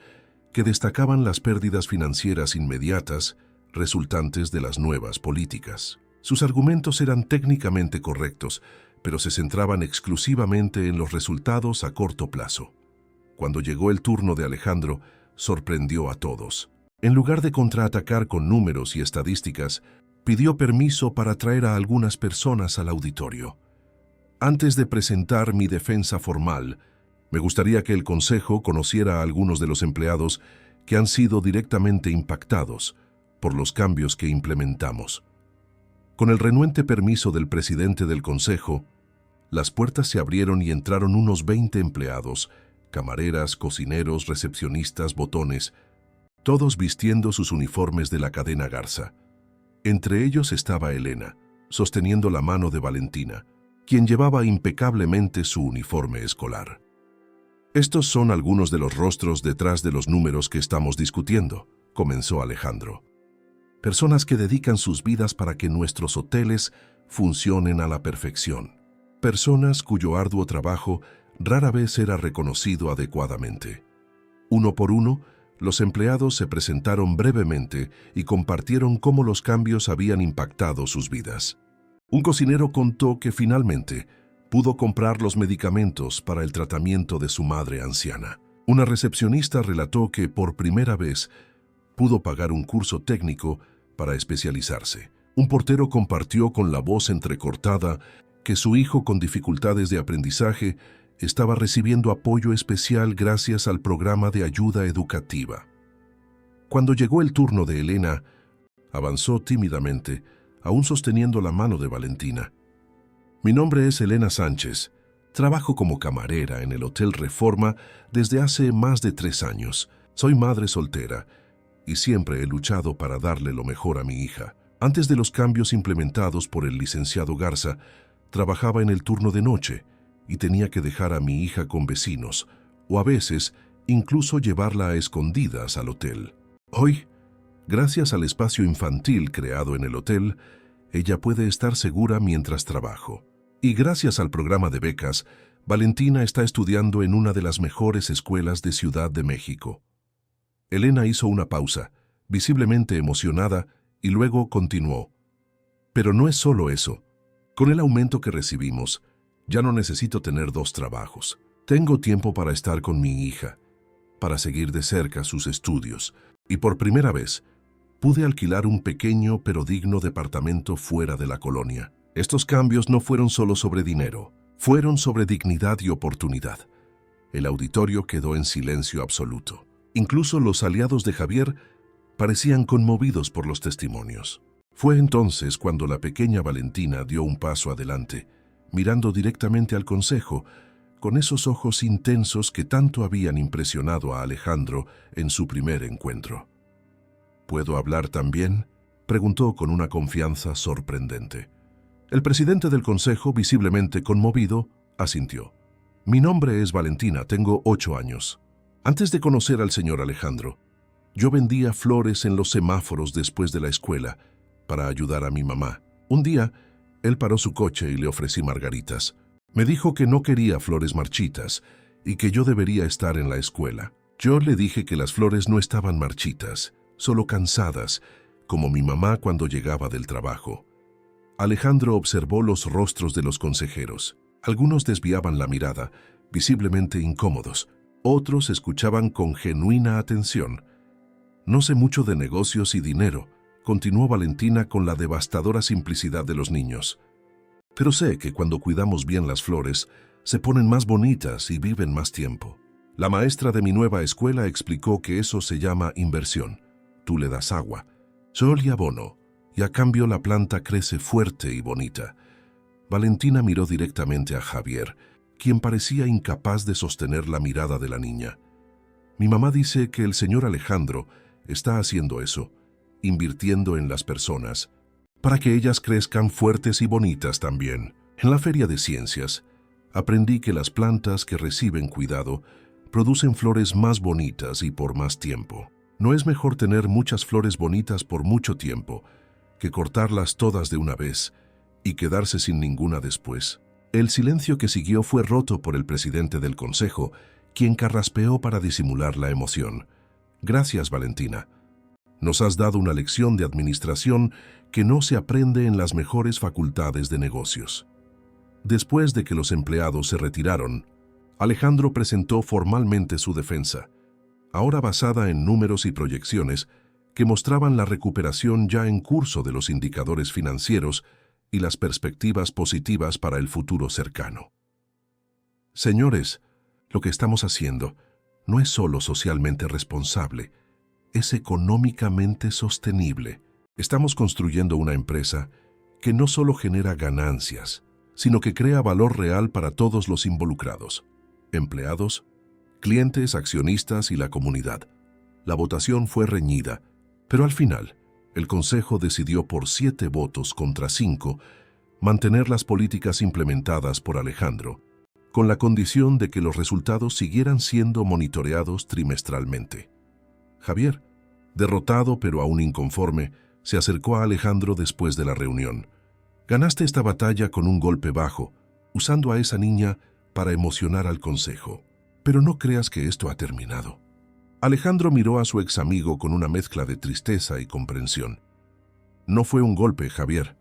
que destacaban las pérdidas financieras inmediatas resultantes de las nuevas políticas. Sus argumentos eran técnicamente correctos, pero se centraban exclusivamente en los resultados a corto plazo. Cuando llegó el turno de Alejandro, sorprendió a todos. En lugar de contraatacar con números y estadísticas, pidió permiso para traer a algunas personas al auditorio. Antes de presentar mi defensa formal, me gustaría que el Consejo conociera a algunos de los empleados que han sido directamente impactados por los cambios que implementamos. Con el renuente permiso del presidente del Consejo, las puertas se abrieron y entraron unos 20 empleados, camareras, cocineros, recepcionistas, botones, todos vistiendo sus uniformes de la cadena Garza. Entre ellos estaba Elena, sosteniendo la mano de Valentina, quien llevaba impecablemente su uniforme escolar. Estos son algunos de los rostros detrás de los números que estamos discutiendo, comenzó Alejandro. Personas que dedican sus vidas para que nuestros hoteles funcionen a la perfección. Personas cuyo arduo trabajo rara vez era reconocido adecuadamente. Uno por uno, los empleados se presentaron brevemente y compartieron cómo los cambios habían impactado sus vidas. Un cocinero contó que finalmente pudo comprar los medicamentos para el tratamiento de su madre anciana. Una recepcionista relató que por primera vez pudo pagar un curso técnico para especializarse. Un portero compartió con la voz entrecortada que su hijo con dificultades de aprendizaje estaba recibiendo apoyo especial gracias al programa de ayuda educativa. Cuando llegó el turno de Elena, avanzó tímidamente, aún sosteniendo la mano de Valentina. Mi nombre es Elena Sánchez. Trabajo como camarera en el Hotel Reforma desde hace más de 3 años. Soy madre soltera y siempre he luchado para darle lo mejor a mi hija. Antes de los cambios implementados por el licenciado Garza, trabajaba en el turno de noche y tenía que dejar a mi hija con vecinos, o a veces incluso llevarla a escondidas al hotel. Hoy, gracias al espacio infantil creado en el hotel, ella puede estar segura mientras trabajo. Y gracias al programa de becas, Valentina está estudiando en una de las mejores escuelas de Ciudad de México. Elena hizo una pausa, visiblemente emocionada, y luego continuó. Pero no es solo eso. Con el aumento que recibimos, ya no necesito tener 2 trabajos. Tengo tiempo para estar con mi hija, para seguir de cerca sus estudios, y por primera vez pude alquilar un pequeño pero digno departamento fuera de la colonia. Estos cambios no fueron solo sobre dinero, fueron sobre dignidad y oportunidad. El auditorio quedó en silencio absoluto. Incluso los aliados de Javier parecían conmovidos por los testimonios. Fue entonces cuando la pequeña Valentina dio un paso adelante, mirando directamente al consejo, con esos ojos intensos que tanto habían impresionado a Alejandro en su primer encuentro. ¿Puedo hablar también?, preguntó con una confianza sorprendente. El presidente del consejo, visiblemente conmovido, asintió. Mi nombre es Valentina, tengo 8 años. Antes de conocer al señor Alejandro, yo vendía flores en los semáforos después de la escuela para ayudar a mi mamá. Un día, él paró su coche y le ofrecí margaritas. Me dijo que no quería flores marchitas y que yo debería estar en la escuela. Yo le dije que las flores no estaban marchitas, solo cansadas, como mi mamá cuando llegaba del trabajo. Alejandro observó los rostros de los consejeros. Algunos desviaban la mirada, visiblemente incómodos. Otros escuchaban con genuina atención. No sé mucho de negocios y dinero, continuó Valentina con la devastadora simplicidad de los niños. Pero sé que cuando cuidamos bien las flores, se ponen más bonitas y viven más tiempo. La maestra de mi nueva escuela explicó que eso se llama inversión. tú le das agua, sol y abono, y a cambio la planta crece fuerte y bonita. Valentina miró directamente a Javier, quien parecía incapaz de sostener la mirada de la niña. Mi mamá dice que el señor Alejandro está haciendo eso, invirtiendo en las personas, para que ellas crezcan fuertes y bonitas también. En la Feria de Ciencias, aprendí que las plantas que reciben cuidado producen flores más bonitas y por más tiempo. No es mejor tener muchas flores bonitas por mucho tiempo que cortarlas todas de una vez y quedarse sin ninguna después. El silencio que siguió fue roto por el presidente del consejo, quien carraspeó para disimular la emoción. Gracias, Valentina. Nos has dado una lección de administración que no se aprende en las mejores facultades de negocios. Después de que los empleados se retiraron, Alejandro presentó formalmente su defensa, ahora basada en números y proyecciones que mostraban la recuperación ya en curso de los indicadores financieros y las perspectivas positivas para el futuro cercano. Señores, lo que estamos haciendo no es solo socialmente responsable, es económicamente sostenible. Estamos construyendo una empresa que no solo genera ganancias, sino que crea valor real para todos los involucrados: empleados, clientes, accionistas y la comunidad. La votación fue reñida, pero al final, el Consejo decidió por 7 votos contra 5 mantener las políticas implementadas por Alejandro, con la condición de que los resultados siguieran siendo monitoreados trimestralmente. Javier, derrotado pero aún inconforme, se acercó a Alejandro después de la reunión. Ganaste esta batalla con un golpe bajo, usando a esa niña para emocionar al consejo. Pero no creas que esto ha terminado. Alejandro miró a su ex amigo con una mezcla de tristeza y comprensión. No fue un golpe, Javier.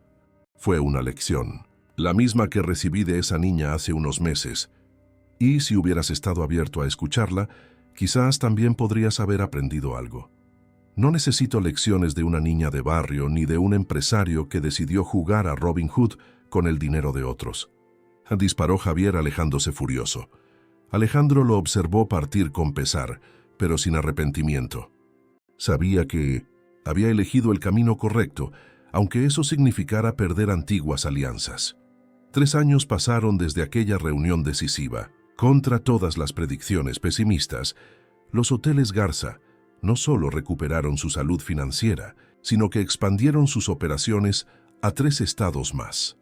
Fue una lección, la misma que recibí de esa niña hace unos meses. Y si hubieras estado abierto a escucharla, quizás también podrías haber aprendido algo. No necesito lecciones de una niña de barrio ni de un empresario que decidió jugar a Robin Hood con el dinero de otros. Disparó Javier, alejándose furioso. Alejandro lo observó partir con pesar, pero sin arrepentimiento. Sabía que había elegido el camino correcto, aunque eso significara perder antiguas alianzas. 3 años pasaron desde aquella reunión decisiva. Contra todas las predicciones pesimistas, los hoteles Garza no solo recuperaron su salud financiera, sino que expandieron sus operaciones a 3 estados más.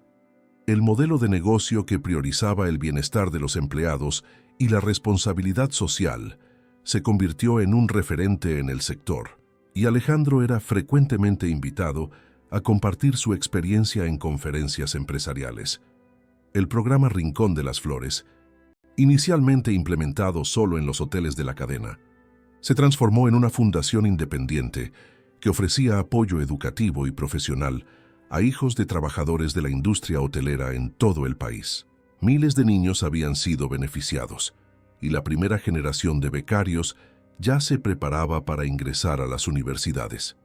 El modelo de negocio que priorizaba el bienestar de los empleados y la responsabilidad social se convirtió en un referente en el sector, y Alejandro era frecuentemente invitado a compartir su experiencia en conferencias empresariales. El programa Rincón de las Flores, inicialmente implementado solo en los hoteles de la cadena, se transformó en una fundación independiente que ofrecía apoyo educativo y profesional a hijos de trabajadores de la industria hotelera en todo el país. Miles de niños habían sido beneficiados, y la primera generación de becarios ya se preparaba para ingresar a las universidades.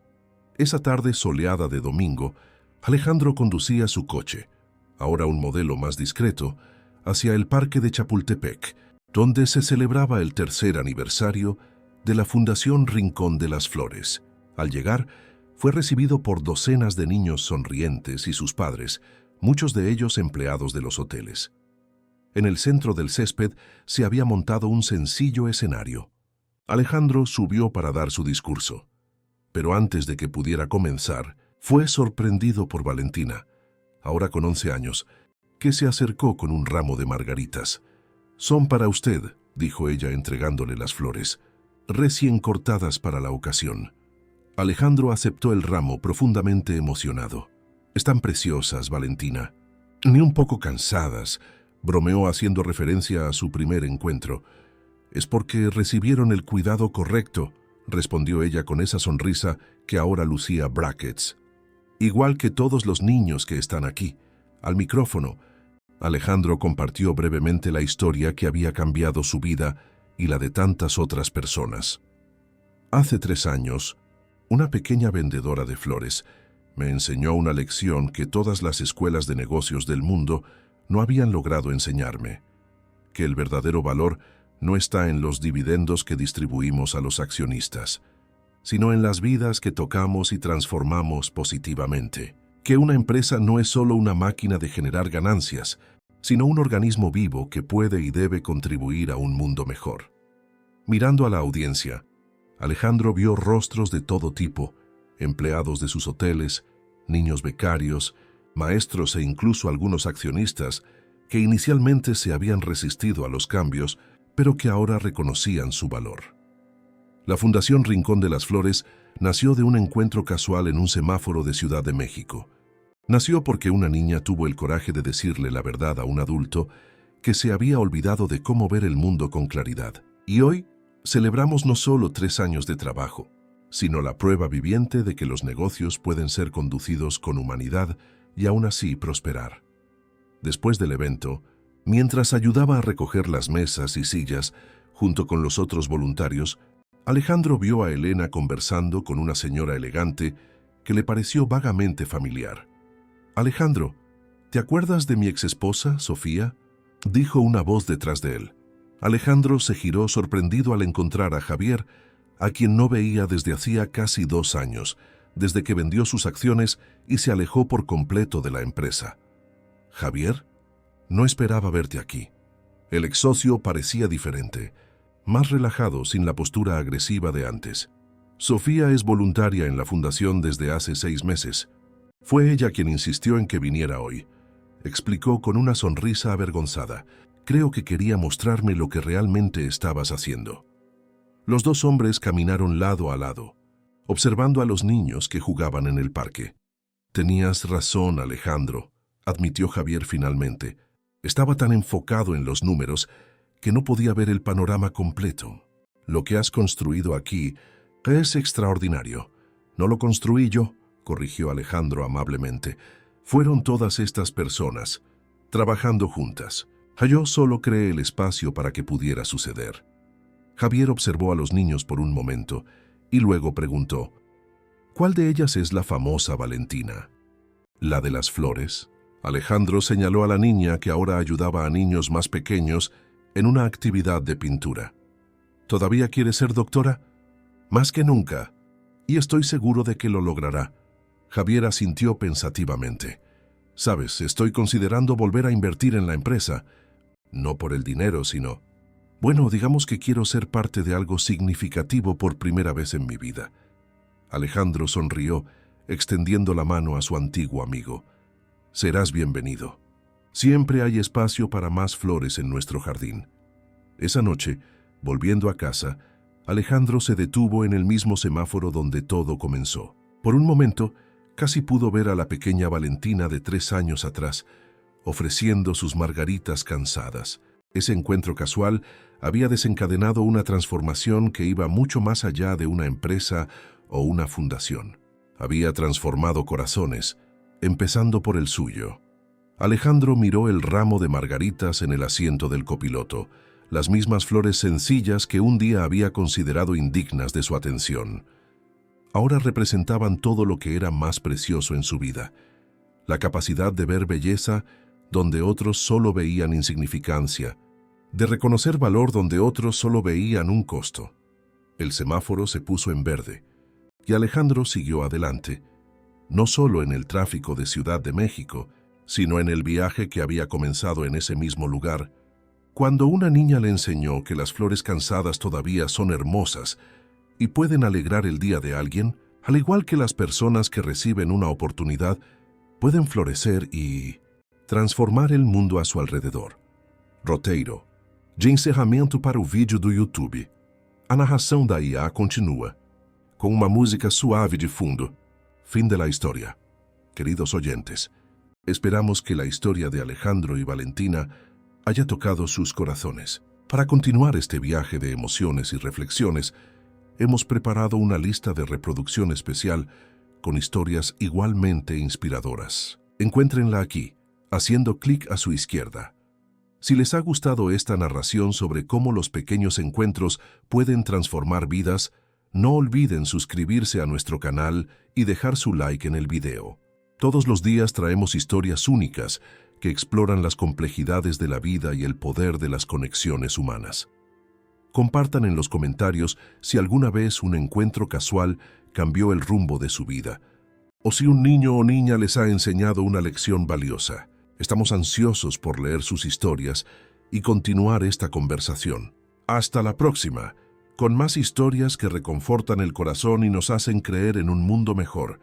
Esa tarde soleada de domingo, Alejandro conducía su coche, ahora un modelo más discreto, hacia el parque de Chapultepec, donde se celebraba el 3er aniversario de la Fundación Rincón de las Flores. Al llegar, fue recibido por docenas de niños sonrientes y sus padres, muchos de ellos empleados de los hoteles. En el centro del césped se había montado un sencillo escenario. Alejandro subió para dar su discurso, pero antes de que pudiera comenzar, fue sorprendido por Valentina, ahora con 11 años, que se acercó con un ramo de margaritas. «Son para usted», dijo ella entregándole las flores, recién cortadas para la ocasión. Alejandro aceptó el ramo profundamente emocionado. «Están preciosas, Valentina. Ni un poco cansadas», bromeó haciendo referencia a su primer encuentro. «Es porque recibieron el cuidado correcto», respondió ella con esa sonrisa que ahora lucía brackets. «Igual que todos los niños que están aquí». Al micrófono, Alejandro compartió brevemente la historia que había cambiado su vida y la de tantas otras personas. «Hace 3 años, una pequeña vendedora de flores me enseñó una lección que todas las escuelas de negocios del mundo no habían logrado enseñarme, que el verdadero valor no está en los dividendos que distribuimos a los accionistas, sino en las vidas que tocamos y transformamos positivamente. Que una empresa no es solo una máquina de generar ganancias, sino un organismo vivo que puede y debe contribuir a un mundo mejor. Mirando a la audiencia, Alejandro vio rostros de todo tipo, empleados de sus hoteles, niños becarios, maestros e incluso algunos accionistas que inicialmente se habían resistido a los cambios, pero que ahora reconocían su valor. La Fundación Rincón de las Flores nació de un encuentro casual en un semáforo de Ciudad de México. Nació porque una niña tuvo el coraje de decirle la verdad a un adulto que se había olvidado de cómo ver el mundo con claridad. Y hoy celebramos no solo 3 años de trabajo, sino la prueba viviente de que los negocios pueden ser conducidos con humanidad y aún así prosperar. Después del evento, mientras ayudaba a recoger las mesas y sillas junto con los otros voluntarios, Alejandro vio a Elena conversando con una señora elegante que le pareció vagamente familiar. «Alejandro, ¿te acuerdas de mi exesposa, Sofía?», dijo una voz detrás de él. Alejandro se giró sorprendido al encontrar a Javier, a quien no veía desde hacía casi 2 años, desde que vendió sus acciones y se alejó por completo de la empresa. «¿Javier? No esperaba verte aquí». El ex socio parecía diferente, más relajado, sin la postura agresiva de antes. «Sofía es voluntaria en la fundación desde hace 6 meses. Fue ella quien insistió en que viniera hoy», explicó con una sonrisa avergonzada. «Creo que quería mostrarme lo que realmente estabas haciendo». Los 2 hombres caminaron lado a lado, observando a los niños que jugaban en el parque. «Tenías razón, Alejandro», admitió Javier finalmente. «Estaba tan enfocado en los números que no podía ver el panorama completo. Lo que has construido aquí es extraordinario». «No lo construí yo», corrigió Alejandro amablemente. «Fueron todas estas personas, trabajando juntas. Yo solo creé el espacio para que pudiera suceder». Javier observó a los niños por un momento y luego preguntó: «¿Cuál de ellas es la famosa Valentina?». «¿La de las flores?». Alejandro señaló a la niña que ahora ayudaba a niños más pequeños en una actividad de pintura. «¿Todavía quiere ser doctora?». «Más que nunca, y estoy seguro de que lo logrará». Javier asintió pensativamente. «Sabes, estoy considerando volver a invertir en la empresa. No por el dinero, sino... Bueno, digamos que quiero ser parte de algo significativo por primera vez en mi vida». Alejandro sonrió, extendiendo la mano a su antiguo amigo. «Serás bienvenido. Siempre hay espacio para más flores en nuestro jardín». Esa noche, volviendo a casa, Alejandro se detuvo en el mismo semáforo donde todo comenzó. Por un momento, casi pudo ver a la pequeña Valentina de 3 años atrás, ofreciendo sus margaritas cansadas. Ese encuentro casual había desencadenado una transformación que iba mucho más allá de una empresa o una fundación. Había transformado corazones, empezando por el suyo. Alejandro miró el ramo de margaritas en el asiento del copiloto, las mismas flores sencillas que un día había considerado indignas de su atención. Ahora representaban todo lo que era más precioso en su vida: la capacidad de ver belleza donde otros solo veían insignificancia, de reconocer valor donde otros solo veían un costo. El semáforo se puso en verde y Alejandro siguió adelante, no solo en el tráfico de Ciudad de México, sino en el viaje que había comenzado en ese mismo lugar, cuando una niña le enseñó que las flores cansadas todavía son hermosas y pueden alegrar el día de alguien, al igual que las personas que reciben una oportunidad pueden florecer y transformar el mundo a su alrededor. Roteiro. De encerramento para o vídeo do YouTube. A narração da IA continua, com uma música suave de fundo. Fin de la historia. Queridos oyentes, esperamos que la historia de Alejandro y Valentina haya tocado sus corazones. Para continuar este viaje de emociones y reflexiones, hemos preparado una lista de reproducción especial con historias igualmente inspiradoras. Encuéntrenla aquí, haciendo clic a su izquierda. Si les ha gustado esta narración sobre cómo los pequeños encuentros pueden transformar vidas, no olviden suscribirse a nuestro canal y dejar su like en el video. Todos los días traemos historias únicas que exploran las complejidades de la vida y el poder de las conexiones humanas. Compartan en los comentarios si alguna vez un encuentro casual cambió el rumbo de su vida, o si un niño o niña les ha enseñado una lección valiosa. Estamos ansiosos por leer sus historias y continuar esta conversación. Hasta la próxima, con más historias que reconfortan el corazón y nos hacen creer en un mundo mejor.